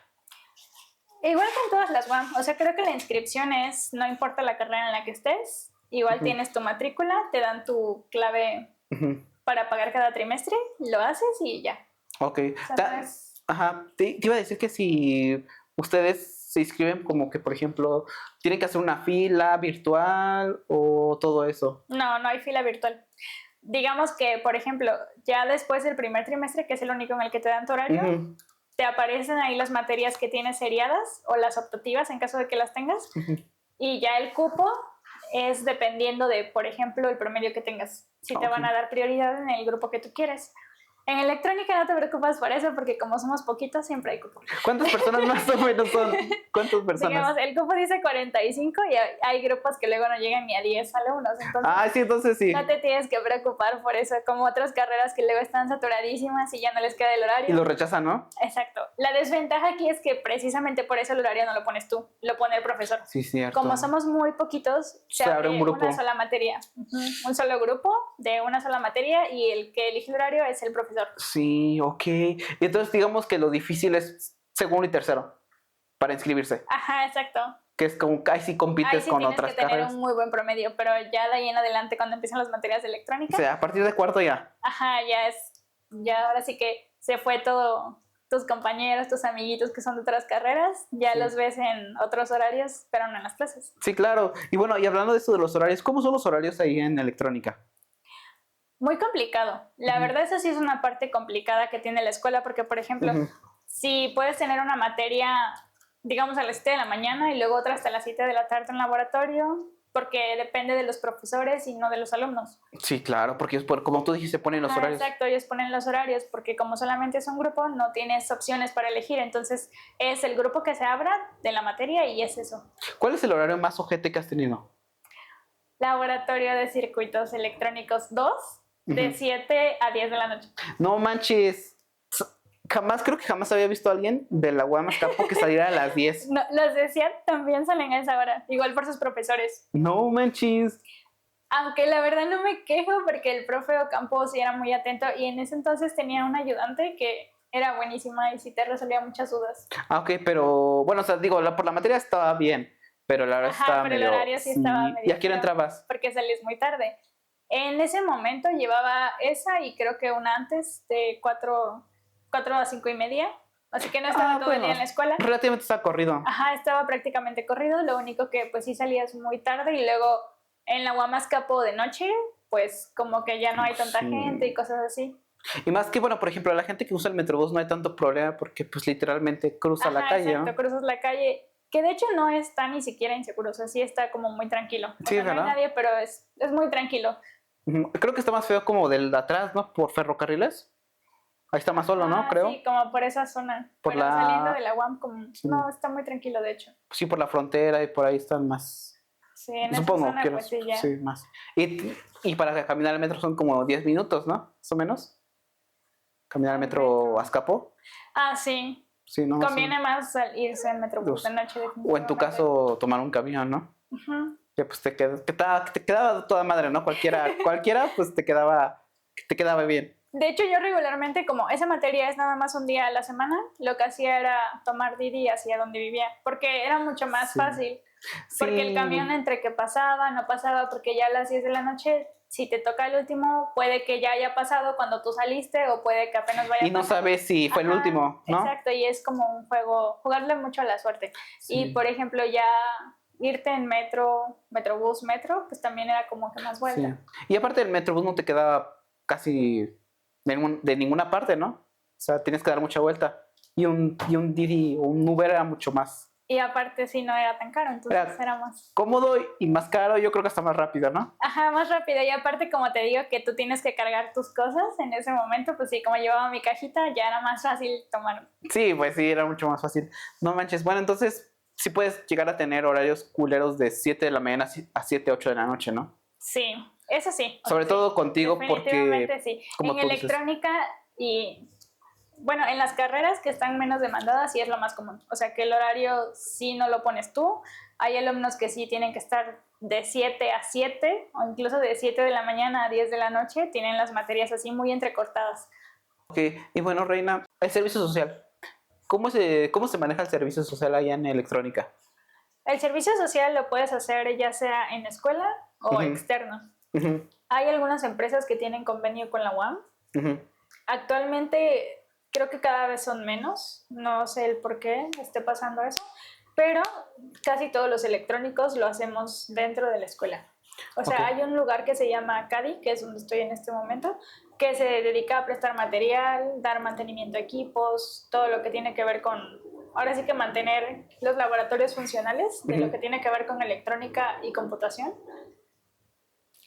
Igual que en todas las UAM, o sea, creo que la inscripción es, no importa la carrera en la que estés, igual Ujú. tienes tu matrícula, te dan tu clave Ujú. para pagar cada trimestre, lo haces y ya. Ok. O sea, no es- Ajá, te iba a decir que si ustedes se inscriben como que, por ejemplo, tienen que hacer una fila virtual o todo eso. no hay fila virtual. Digamos que, por ejemplo, ya después del primer trimestre, que es el único en el que te dan tu horario, Ujú, te aparecen ahí las materias que tienes seriadas o las optativas en caso de que las tengas. ujú. Y ya el cupo es dependiendo de, por ejemplo, el promedio que tengas. Si te Ok. van a dar prioridad en el grupo que tú quieres. En electrónica no te preocupas por eso, porque como somos poquitos, siempre hay cupo. ¿Cuántas personas más o menos son? ¿Cuántas personas? Digamos, el cupo dice 45 y hay grupos que luego no llegan ni a 10 alumnos. Entonces, Ah, sí, entonces sí. no te tienes que preocupar por eso, como otras carreras que luego están saturadísimas y ya no les queda el horario. Y lo rechazan, ¿no? Exacto. La desventaja aquí es que precisamente por eso el horario no lo pones tú, lo pone el profesor. Sí, cierto. Como somos muy poquitos, se Se abre un grupo. una sola materia. Un solo grupo de una sola materia y el que elige el horario es el profesor. Sí, ok. Y entonces digamos que lo difícil es segundo y tercero para inscribirse. Ajá, exacto. Que es como que ahí sí Ahí compites sí con tienes otras que tener carreras. un muy buen promedio, pero ya de ahí en adelante cuando empiezan las materias de O electrónica, sea, a partir de cuarto ya. ajá, ya ahora sí que se fue todo, tus compañeros, tus amiguitos que son de otras carreras, ya Sí. los ves en otros horarios, pero no en las clases. Sí, claro. Y bueno, y hablando de eso de los horarios, ¿cómo son los horarios ahí en electrónica? Muy complicado. La Ujú. verdad, eso sí es una parte complicada que tiene la escuela, porque, por ejemplo, Ujú. si puedes tener una materia, digamos, a las 7 de la mañana y luego otra hasta las 7 de la tarde en laboratorio, porque depende de los profesores y no de los alumnos. Sí, claro, porque como tú dijiste, ponen los Ah, horarios. exacto, ellos ponen los horarios, porque como solamente es un grupo, no tienes opciones para elegir. Entonces, es el grupo que se abra de la materia y es eso. ¿Cuál es el horario más ojete que has tenido? Laboratorio de circuitos electrónicos 2, de Ujú. 7 a 10 de la noche. No manches. Creo que jamás había visto a alguien de la UAM Azcapo que saliera a las 10. No, los de CIAT también salen a esa hora, igual por sus profesores. No manches. Aunque la verdad no me quejo porque el profe Ocampo sí era muy atento y en ese entonces tenía una ayudante que era buenísima y sí te resolvía muchas dudas. Ah, ok, pero bueno, o sea, digo, por la materia estaba bien, pero la verdad Ajá, estaba pero el medio... horario sí estaba medio ¿Y a qué hora feo. entrabas? Porque salís muy tarde. En ese momento llevaba esa y creo que una antes de 4 a 5:30. así que no estaba todo el día en la escuela. Relativamente está corrido. Ajá, estaba prácticamente corrido, lo único que pues sí salías muy tarde y luego en la UAM Azcapo de noche, pues como que ya no hay tanta Sí. gente y cosas así. Y más que, bueno, por ejemplo, la gente que usa el Metrobús no hay tanto problema porque pues literalmente cruza la calle, exacto, ¿no? cruzas la calle, que de hecho no está ni siquiera inseguro, o sea, sí está como muy tranquilo. O Sí, sea, no hay ¿verdad? nadie, pero es muy tranquilo. Ujú. Creo que está más feo como del de atrás, ¿no? Por ferrocarriles. Ahí está más solo, ¿no? Ah, Creo. sí, como por esa zona. Por Pero la- saliendo de la UAM, como, Sí. no, está muy tranquilo, de hecho. Sí, por la frontera y por ahí están más. Sí, en esa Supongo zona, que pues sí, ya. sí, más. Y para caminar al metro son como 10 minutos, ¿no? Más o menos. Caminar al Al metro metro. Azcapo. Ah, sí. Sí, ¿no? Conviene Sí. más irse en Metrobús de noche. O en tu caso, tomar un camión, ¿no? Ujú. Que pues te quedaba toda madre, ¿no? Cualquiera, pues te quedaba bien. De hecho, yo regularmente, como esa materia es nada más un día a la semana, lo que hacía era tomar Didi hacia donde vivía, porque era mucho más Sí. fácil. Porque el camión entre que pasaba, no pasaba, porque ya a las 10 de la noche, si te toca el último, puede que ya haya pasado cuando tú saliste o puede que apenas vaya Y no pasando. sabes si fue el Ajá, último, ¿no? Exacto, y es como un juego, jugarle mucho a la suerte. Sí. Y por ejemplo, ya irte en metro, metrobús, metro, pues también era como que más vuelta. Sí. Y aparte el Metrobús no te quedaba casi de ninguna parte, ¿no? O sea, tienes que dar mucha vuelta. Y un Didi o un Uber era mucho más Y aparte sí no era tan caro, entonces era más... cómodo y más caro, yo creo que hasta más rápido, ¿no? Ajá, más rápido. Y aparte, como te digo, que tú tienes que cargar tus cosas en ese momento, pues sí, como llevaba mi cajita, ya era más fácil tomar. Sí, pues sí, era mucho más fácil. No manches. Bueno, entonces sí puedes llegar a tener horarios culeros de 7 de la mañana a 7, 8 de la noche, ¿no? Sí, eso sí. o Sobre sea, todo sí, contigo definitivamente porque, sí. como En tú dices, electrónica y, bueno, en las carreras que están menos demandadas sí es lo más común. O sea, que el horario sí no lo pones tú. Hay alumnos que sí tienen que estar de 7 a 7 o incluso de 7 de la mañana a 10 de la noche. Tienen las materias así muy entrecortadas. ok. Y bueno, Reina, el servicio social. ¿Cómo se maneja el servicio social allá en electrónica? El servicio social lo puedes hacer ya sea en escuela o Ujú. externo. Ujú, Hay algunas empresas que tienen convenio con la UAM. ujú. Actualmente creo que cada vez son menos. No sé el por qué esté pasando eso. Pero casi todos los electrónicos lo hacemos dentro de la escuela. O sea, Ok. hay un lugar que se llama CADI, que es donde estoy en este momento, que se dedica a prestar material, dar mantenimiento a equipos, todo lo que tiene que ver con, ahora sí que mantener los laboratorios funcionales de lo Ujú. que tiene que ver con electrónica y computación.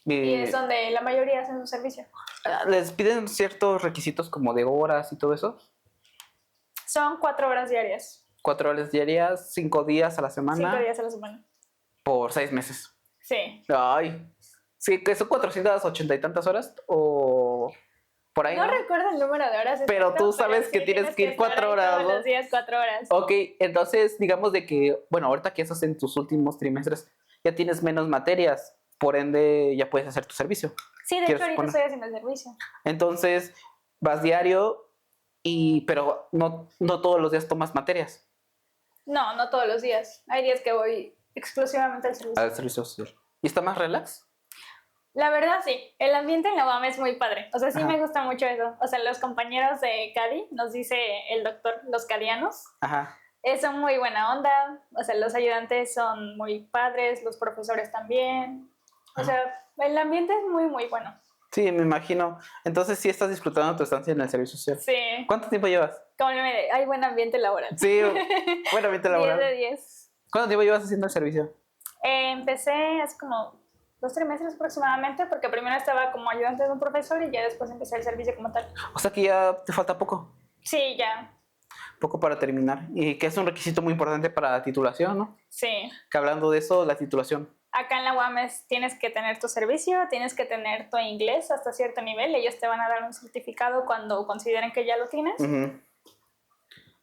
Y Y, es donde la mayoría hacen su servicio. ¿les piden ciertos requisitos como de horas y todo eso? Son 4 horas diarias, 4 horas diarias, 5 días a la 5 semana, días a la semana. por 6 meses. Sí. Ay, sí, que son 480 y tantas horas o por ahí, No ¿no? recuerdo el número de horas. Pero exacto, tú sabes sí que tienes que ir estar 4 ahí horas, todos ¿no? los días 4 horas. Ok, entonces digamos de que, bueno, ahorita que estás en tus últimos trimestres, ya tienes menos materias, por ende ya puedes hacer tu servicio. Sí, de quiero hecho ahorita suponer. estoy haciendo el servicio. Entonces, vas diario pero no todos los días tomas materias No, no todos los días. Hay días que voy exclusivamente al servicio. al servicio social. ¿Y está más relax? La verdad, sí. El ambiente en la UAM es muy padre. O sea, sí Ajá. me gusta mucho eso. O sea, los compañeros de CADI, nos dice el doctor, los cadianos, Ajá. son muy buena onda. O sea, los ayudantes son muy padres, los profesores también. O sea, el ambiente es muy, muy bueno. Sí, me imagino. Entonces sí estás disfrutando tu estancia en el servicio social. Sí. ¿Cuánto tiempo llevas? Como hay buen ambiente laboral. Sí, buen ambiente 10 laboral. de 10. ¿Cuánto tiempo llevas haciendo el servicio? Empecé hace como 2 trimestres aproximadamente, porque primero estaba como ayudante de un profesor y ya después empecé el servicio como tal. O sea que ya te falta poco Sí, ya. para terminar. Y que es un requisito muy importante para la titulación, ¿no? Sí. Que hablando de eso, la titulación. Acá en la UAM tienes que tener tu servicio, tienes que tener tu inglés hasta cierto nivel. Ellos te van a dar un certificado cuando consideren que ya lo tienes. Ujú.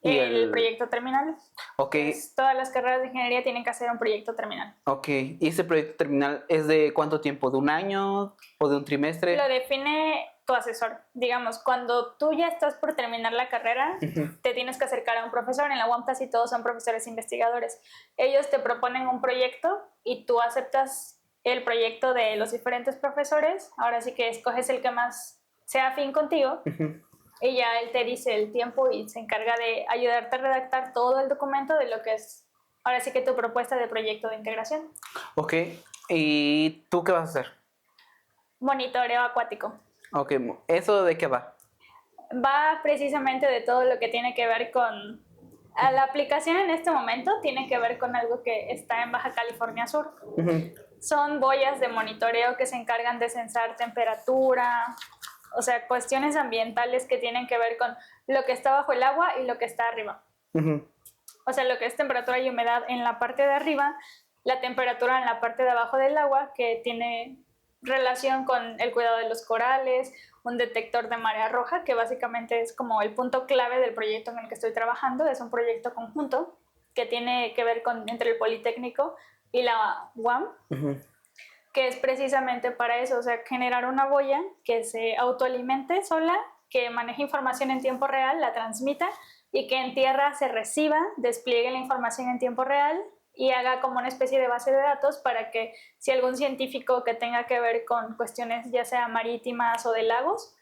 Y El proyecto terminal. Ok, Todas las carreras de ingeniería tienen que hacer un proyecto terminal. ok. ¿Y ese proyecto terminal es de cuánto tiempo? ¿De un año o de un trimestre? Lo define tu asesor. Digamos, cuando tú ya estás por terminar la carrera, Ujú. te tienes que acercar a un profesor. En la UAM casi todos son profesores investigadores. Ellos te proponen un proyecto y tú aceptas el proyecto de los diferentes profesores. Ahora sí que escoges el que más sea afín contigo Ujú. y ya él te dice el tiempo y se encarga de ayudarte a redactar todo el documento de lo que es, ahora sí que tu propuesta de proyecto de integración. Ok, ¿y tú qué vas a hacer? Monitoreo acuático. Ok, ¿eso de qué va? Va precisamente de todo lo que tiene que ver con... La aplicación en este momento tiene que ver con algo que está en Baja California Sur. Ujú. Son boyas de monitoreo que se encargan de censar temperatura, o sea, cuestiones ambientales que tienen que ver con lo que está bajo el agua y lo que está arriba. Ujú. O sea, lo que es temperatura y humedad en la parte de arriba, la temperatura en la parte de abajo del agua, que tiene relación con el cuidado de los corales, un detector de marea roja, que básicamente es como el punto clave del proyecto en el que estoy trabajando. Es un proyecto conjunto que tiene que ver con, entre el Politécnico y la UAM, Ujú. que es precisamente para eso, o sea, generar una boya que se autoalimente sola, que maneje información en tiempo real, la transmita y que en tierra se reciba, despliegue la información en tiempo real y haga como una especie de base de datos para que si algún científico que tenga que ver con cuestiones ya sea marítimas o de lagos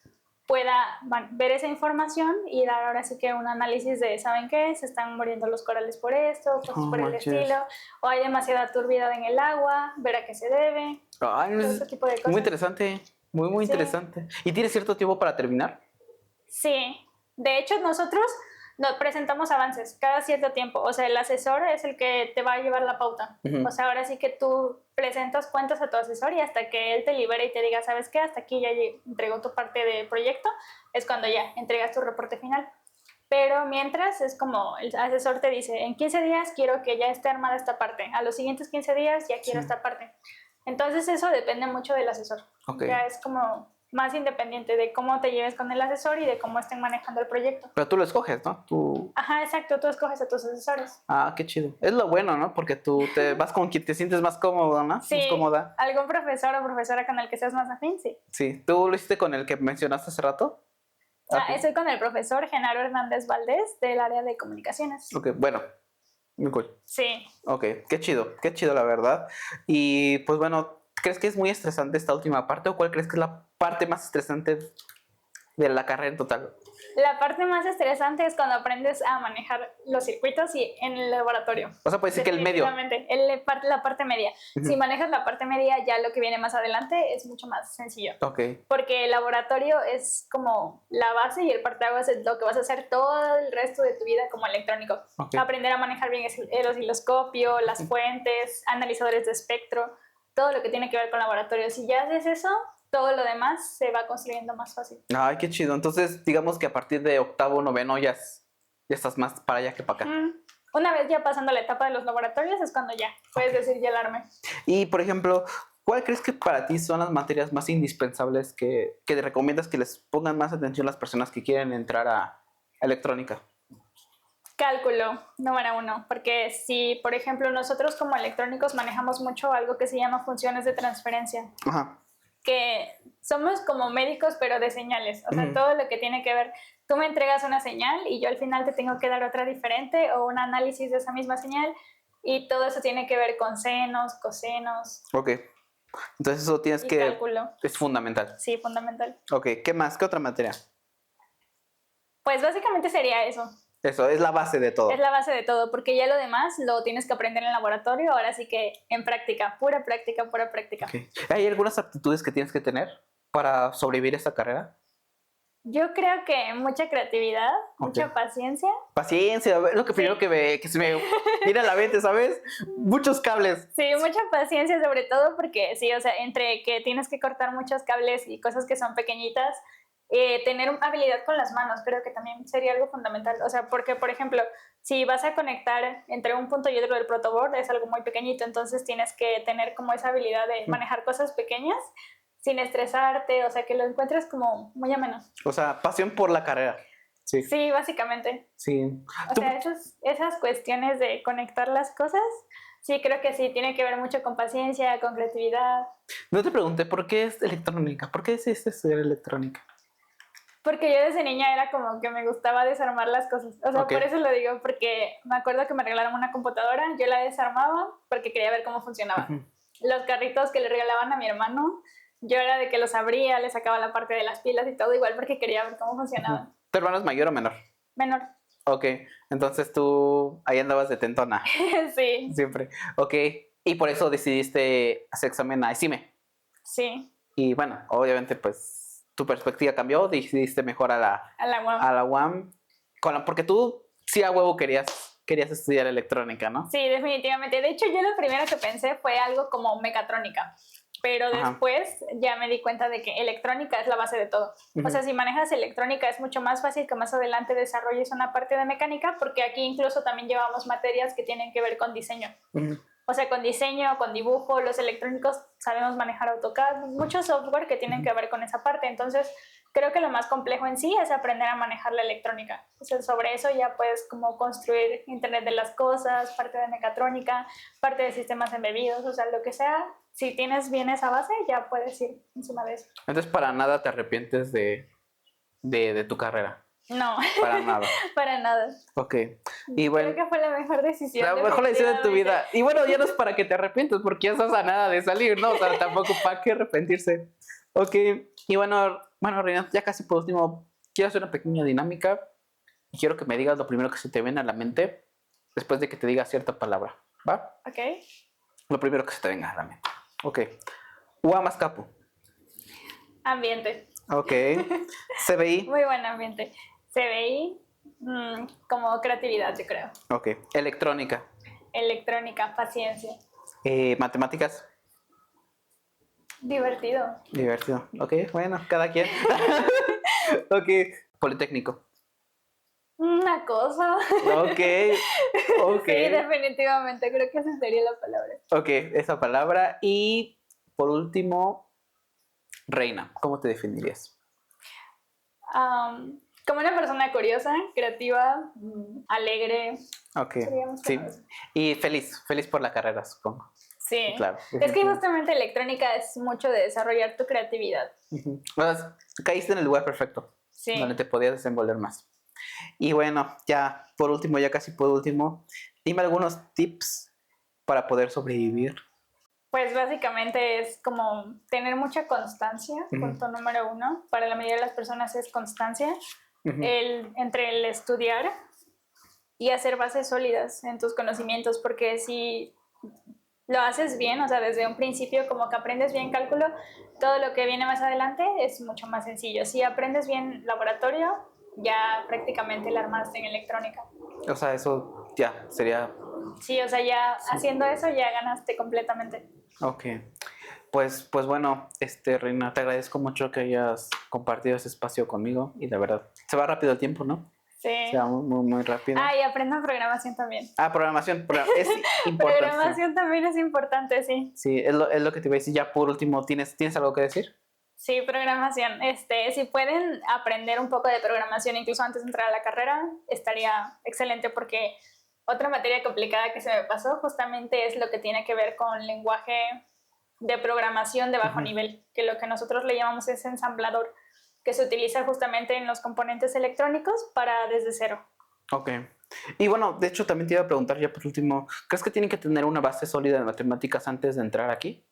pueda ver esa información y dar ahora sí que un análisis de, ¿saben qué? Se están muriendo los corales por esto, cosas Oh, por el manches. estilo, o hay demasiada turbidez en el agua, ver a qué se debe, Ay, no, todo es ese tipo de muy cosas. interesante, muy Sí. interesante. ¿Y tienes cierto tiempo para terminar? Sí, de hecho nosotros nos presentamos avances cada cierto tiempo, o sea, el asesor es el que te va a llevar la pauta. Ujú. O sea, ahora sí que tú presentas cuentas a tu asesor y hasta que él te libere y te diga, ¿sabes qué? Hasta aquí ya entregó tu parte de proyecto, es cuando ya entregas tu reporte final. Pero mientras es como el asesor te dice, en 15 días quiero que ya esté armada esta parte, a los siguientes 15 días ya quiero Sí. esta parte. Entonces eso depende mucho del asesor. Ok. Ya es como más independiente de cómo te lleves con el asesor y de cómo estén manejando el proyecto. Pero tú lo escoges, ¿no? Tú... Ajá, exacto, tú escoges a tus asesores. Ah, qué chido. Es lo bueno, ¿no? Porque tú te vas con quien te sientes más cómodo, ¿no? Más Sí, cómoda. algún profesor o profesora con el que seas más afín, sí. Sí. ¿Tú lo hiciste con el que mencionaste hace rato? Ah, estoy con el profesor Genaro Hernández Valdés del área de comunicaciones. Ok, bueno. Muy cool. Sí. Ok, qué chido la verdad. Y pues bueno, ¿crees que es muy estresante esta última parte o cuál crees que es la parte más estresante de la carrera en total? La parte más estresante es cuando aprendes a manejar los circuitos y en el laboratorio. O sea, puede decir que el medio. Definitivamente, la parte media. Ujú. Si manejas la parte media, ya lo que viene más adelante es mucho más sencillo. Ok, Porque el laboratorio es como la base y el parteaguas es lo que vas a hacer todo el resto de tu vida como electrónico. ok. Aprender a manejar bien el osciloscopio, las fuentes, analizadores de espectro, todo lo que tiene que ver con laboratorio. Si ya haces eso, todo lo demás se va construyendo más fácil. Ay, qué chido. Entonces, digamos que a partir de octavo, noveno ya estás más para allá que para acá. Una vez ya pasando la etapa de los laboratorios es cuando ya puedes decir ya alarme. Y, por ejemplo, ¿cuál crees que para ti son las materias más indispensables que te recomiendas que les pongan más atención las personas que quieren entrar a electrónica? Cálculo, número 1, porque si, por ejemplo, nosotros como electrónicos manejamos mucho algo que se llama funciones de transferencia, Ajá. que somos como médicos pero de señales, o sea, Ujú. todo lo que tiene que ver, tú me entregas una señal y yo al final te tengo que dar otra diferente o un análisis de esa misma señal y todo eso tiene que ver con senos, cosenos Ok. Entonces eso tienes y que... cálculo. Es fundamental. Sí, fundamental. Ok, ¿qué más? ¿Qué otra materia? Pues básicamente sería eso. Eso, es la base de todo. Es la base de todo, porque ya lo demás lo tienes que aprender en el laboratorio, ahora sí que en práctica, pura práctica, pura práctica. Ok. ¿Hay algunas aptitudes que tienes que tener para sobrevivir a esta carrera? Yo creo que mucha creatividad, mucha Ok. paciencia. Paciencia, es lo que primero Sí. que se me viene a la mente, ¿sabes? Muchos cables. Sí, mucha paciencia sobre todo porque sí, o sea, entre que tienes que cortar muchos cables y cosas que son pequeñitas, tener habilidad con las manos creo que también sería algo fundamental. O sea, porque, por ejemplo, si vas a conectar entre un punto y otro del protoboard es algo muy pequeñito, entonces tienes que tener como esa habilidad de manejar cosas pequeñas sin estresarte, o sea, que lo encuentres como muy ameno. O sea, pasión por la carrera. Sí. Sí, básicamente. Sí. O Tú- sea, esas cuestiones de conectar las cosas, sí, creo que sí, tiene que ver mucho con paciencia, con creatividad. No te pregunté por qué es electrónica. ¿Por qué decidiste estudiar electrónica? Porque yo desde niña era como que me gustaba desarmar las cosas. O sea, Ok. por eso lo digo, porque me acuerdo que me regalaron una computadora, yo la desarmaba porque quería ver cómo funcionaba. Ujú. Los carritos que le regalaban a mi hermano, yo era de que los abría, le sacaba la parte de las pilas y todo igual porque quería ver cómo funcionaban. ¿Tu hermano es mayor o menor? Menor. Ok, entonces tú ahí andabas de tentona, Sí, siempre. Ok, y por eso decidiste hacer examen a ICIME. sí, Y bueno, obviamente pues tu perspectiva cambió, decidiste mejor a a la UAM. la UAM, porque tú sí a huevo querías estudiar electrónica, ¿no? Sí, definitivamente. De hecho, yo lo primero que pensé fue algo como mecatrónica, pero Ajá. después ya me di cuenta de que electrónica es la base de todo. Ujú. O sea, si manejas electrónica es mucho más fácil que más adelante desarrolles una parte de mecánica, porque aquí incluso también llevamos materias que tienen que ver con diseño. Ujú. O sea, con diseño, con dibujo, los electrónicos sabemos manejar AutoCAD, mucho software que tienen que ver con esa parte. Entonces, creo que lo más complejo en sí es aprender a manejar la electrónica. O sea, sobre eso ya puedes como construir Internet de las cosas, parte de mecatrónica, parte de sistemas embebidos, o sea, lo que sea. Si tienes bien esa base, ya puedes ir encima de eso. Entonces para nada te arrepientes de tu carrera, No, para nada. para nada. Ok, y bueno, Creo que fue la mejor decisión. la mejor decisión de tu definitivamente. vida. Y bueno, ya no es para que te arrepientas, porque ya estás a nada de salir, ¿no? O sea, tampoco para qué arrepentirse. Ok, y bueno, Reina, ya casi por último, quiero hacer una pequeña dinámica y quiero que me digas lo primero que se te viene a la mente después de que te diga cierta palabra, ¿va? Ok. Lo primero que se te venga a la mente. Ok. UA más capo. Ambiente. Ok. CBI. Muy buen ambiente. CBI, como creatividad, yo creo. Ok. Electrónica. Electrónica, paciencia. Matemáticas. Divertido. Divertido. Ok, bueno, cada quien. Ok. Politécnico. Una cosa. Ok. Ok. Sí, definitivamente, creo que esa sería la palabra. Ok, esa palabra. Y por último, reina. ¿Cómo te definirías? Como una persona curiosa, creativa, alegre. Ok. Seríamos Sí. como eso. Y feliz por la carrera, supongo. Sí. Claro. Es que justamente electrónica es mucho de desarrollar tu creatividad. Ujú. Bueno, caíste en el lugar perfecto, Sí. donde te podías desenvolver más. Y bueno, ya por último, ya casi por último, dime algunos tips para poder sobrevivir. Pues básicamente es como tener mucha constancia, Ujú. punto número 1. Para la mayoría de las personas es constancia. Ujú. Entre el estudiar y hacer bases sólidas en tus conocimientos, porque si lo haces bien, o sea, desde un principio como que aprendes bien cálculo, todo lo que viene más adelante es mucho más sencillo. Si aprendes bien laboratorio, ya prácticamente la armaste en electrónica. O sea, eso ya sería. Sí, o sea, ya haciendo eso ya ganaste completamente. Ok. Pues bueno, Reina, te agradezco mucho que hayas compartido ese espacio conmigo y de verdad, se va rápido el tiempo, ¿no? Sí. Se va muy rápido. Ah, y aprendan programación también. Programación, es importante. Programación también es importante, sí. Sí, es lo que te iba a decir. Ya por último, ¿tienes algo que decir? Sí, programación. Si pueden aprender un poco de programación incluso antes de entrar a la carrera, estaría excelente porque otra materia complicada que se me pasó justamente es lo que tiene que ver con lenguaje de programación de bajo nivel, que lo que nosotros le llamamos es ensamblador, que se utiliza justamente en los componentes electrónicos para desde cero. Ok. Y bueno, de hecho también te iba a preguntar ya por último, ¿crees que tienen que tener una base sólida de matemáticas antes de entrar aquí?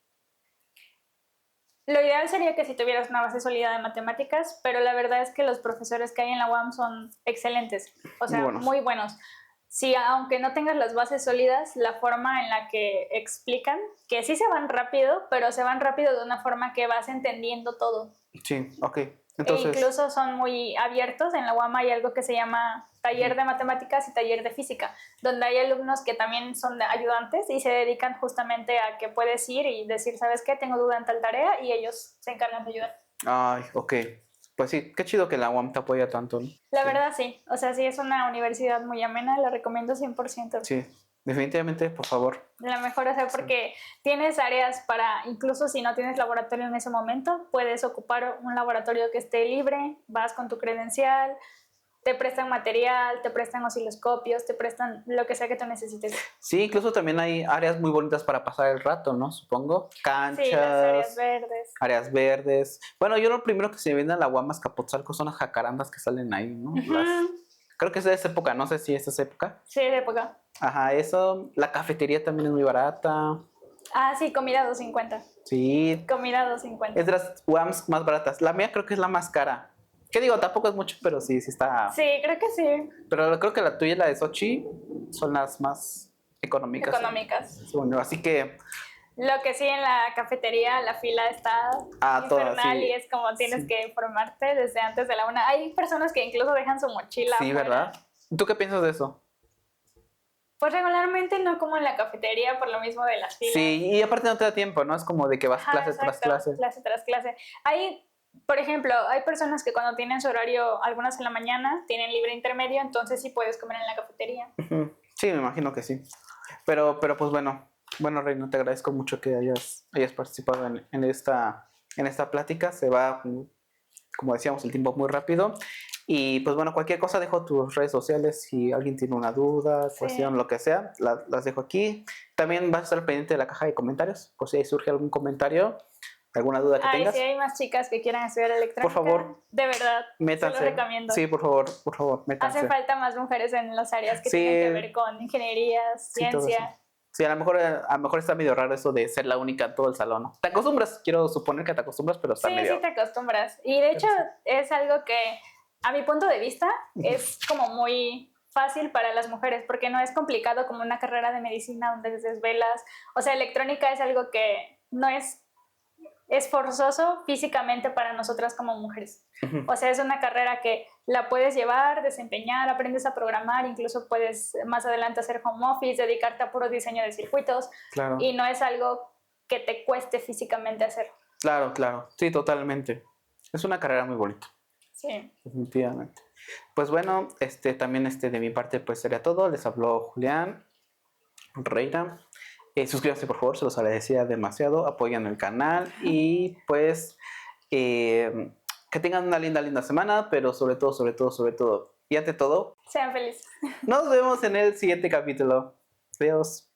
Lo ideal sería que si tuvieras una base sólida de matemáticas, pero la verdad es que los profesores que hay en la UAM son excelentes, o sea, muy buenos. Sí, aunque no tengas las bases sólidas, la forma en la que explican, que sí se van rápido, pero se van rápido de una forma que vas entendiendo todo. Sí, ok. Entonces, E incluso son muy abiertos. En la UAM hay algo que se llama taller de matemáticas y taller de física, donde hay alumnos que también son ayudantes y se dedican justamente a que puedes ir y decir, ¿sabes qué? Tengo duda en tal tarea y ellos se encargan de ayudar. ay, ok. Pues sí, qué chido que la UAM te apoya tanto, ¿no? La verdad sí, o sea, sí es una universidad muy amena, la recomiendo 100%. Sí, definitivamente, por favor. La mejor, o sea, porque tienes áreas para, incluso si no tienes laboratorio en ese momento, puedes ocupar un laboratorio que esté libre, vas con tu credencial, te prestan material, te prestan osciloscopios, te prestan lo que sea que tú necesites. Sí, incluso también hay áreas muy bonitas para pasar el rato, ¿no? Supongo. Canchas. Sí, las áreas verdes. Áreas verdes. Bueno, yo lo primero que se me viene a la UAM Azcapotzalco son las jacarandas que salen ahí, ¿no? Creo que es de esa época, no sé si es de esa época. Sí, de época. Ajá, eso. La cafetería también es muy barata. Ah, sí, comida 2.50. Sí. Comida 2.50. Es de las UAMs más baratas. La mía creo que es la más cara. ¿Qué digo? Tampoco es mucho, pero sí está. Sí, creo que sí. Pero creo que la tuya y la de Sochi son las más económicas. Económicas. Según yo. Así que. Lo que sí, en la cafetería la fila está Todas, infernal sí. y es como tienes Sí. que formarte desde antes de la 1. Hay personas que incluso dejan su mochila Sí, afuera. ¿verdad? ¿Tú qué piensas de eso? Pues regularmente no como en la cafetería por lo mismo de las filas. Sí, y aparte no te da tiempo, ¿no? Es como de que vas Ajá, clase tras exacto, clase. clase tras clase. Hay, por ejemplo, hay personas que cuando tienen su horario, algunas en la mañana, tienen libre intermedio, entonces sí puedes comer en la cafetería. Ujú. Sí, me imagino que sí. Pero pues bueno. Bueno, Reina, te agradezco mucho que hayas participado en esta plática. Se va, como decíamos, el tiempo muy rápido. Y pues bueno, cualquier cosa dejo tus redes sociales. Si alguien tiene una duda, Sí. cuestión, lo que sea, las dejo aquí. También vas a estar pendiente de la caja de comentarios, por si ahí surge algún comentario, alguna duda que Ay, tengas. si hay más chicas que quieran estudiar electrónica, Por favor, de verdad, métanse. se lo recomiendo. Sí, por favor, métanse. Hace falta más mujeres en las áreas que Sí. tienen que ver con ingeniería, Sí, todo ciencia. eso. Sí, a lo mejor está medio raro eso de ser la única en todo el salón, ¿no? Te acostumbras, quiero suponer que te acostumbras, pero está Sí, medio. sí te acostumbras. Y de hecho es algo que, a mi punto de vista, es como muy fácil para las mujeres, porque no es complicado como una carrera de medicina donde te desvelas. O sea, electrónica es algo que no es forzoso físicamente para nosotras como mujeres. O sea, es una carrera que la puedes llevar, desempeñar, aprendes a programar, incluso puedes más adelante hacer home office, dedicarte a puro diseño de circuitos, Claro. y no es algo que te cueste físicamente hacer. Claro. Sí, totalmente. Es una carrera muy bonita, Sí. definitivamente. Pues bueno, también de mi parte pues sería todo. Les habló Julián Reina. Suscríbanse por favor, se los agradecería demasiado. Apoyan el canal y pues que tengan una linda semana, pero sobre todo y ante todo, Sean felices. nos vemos en el siguiente capítulo. Adiós.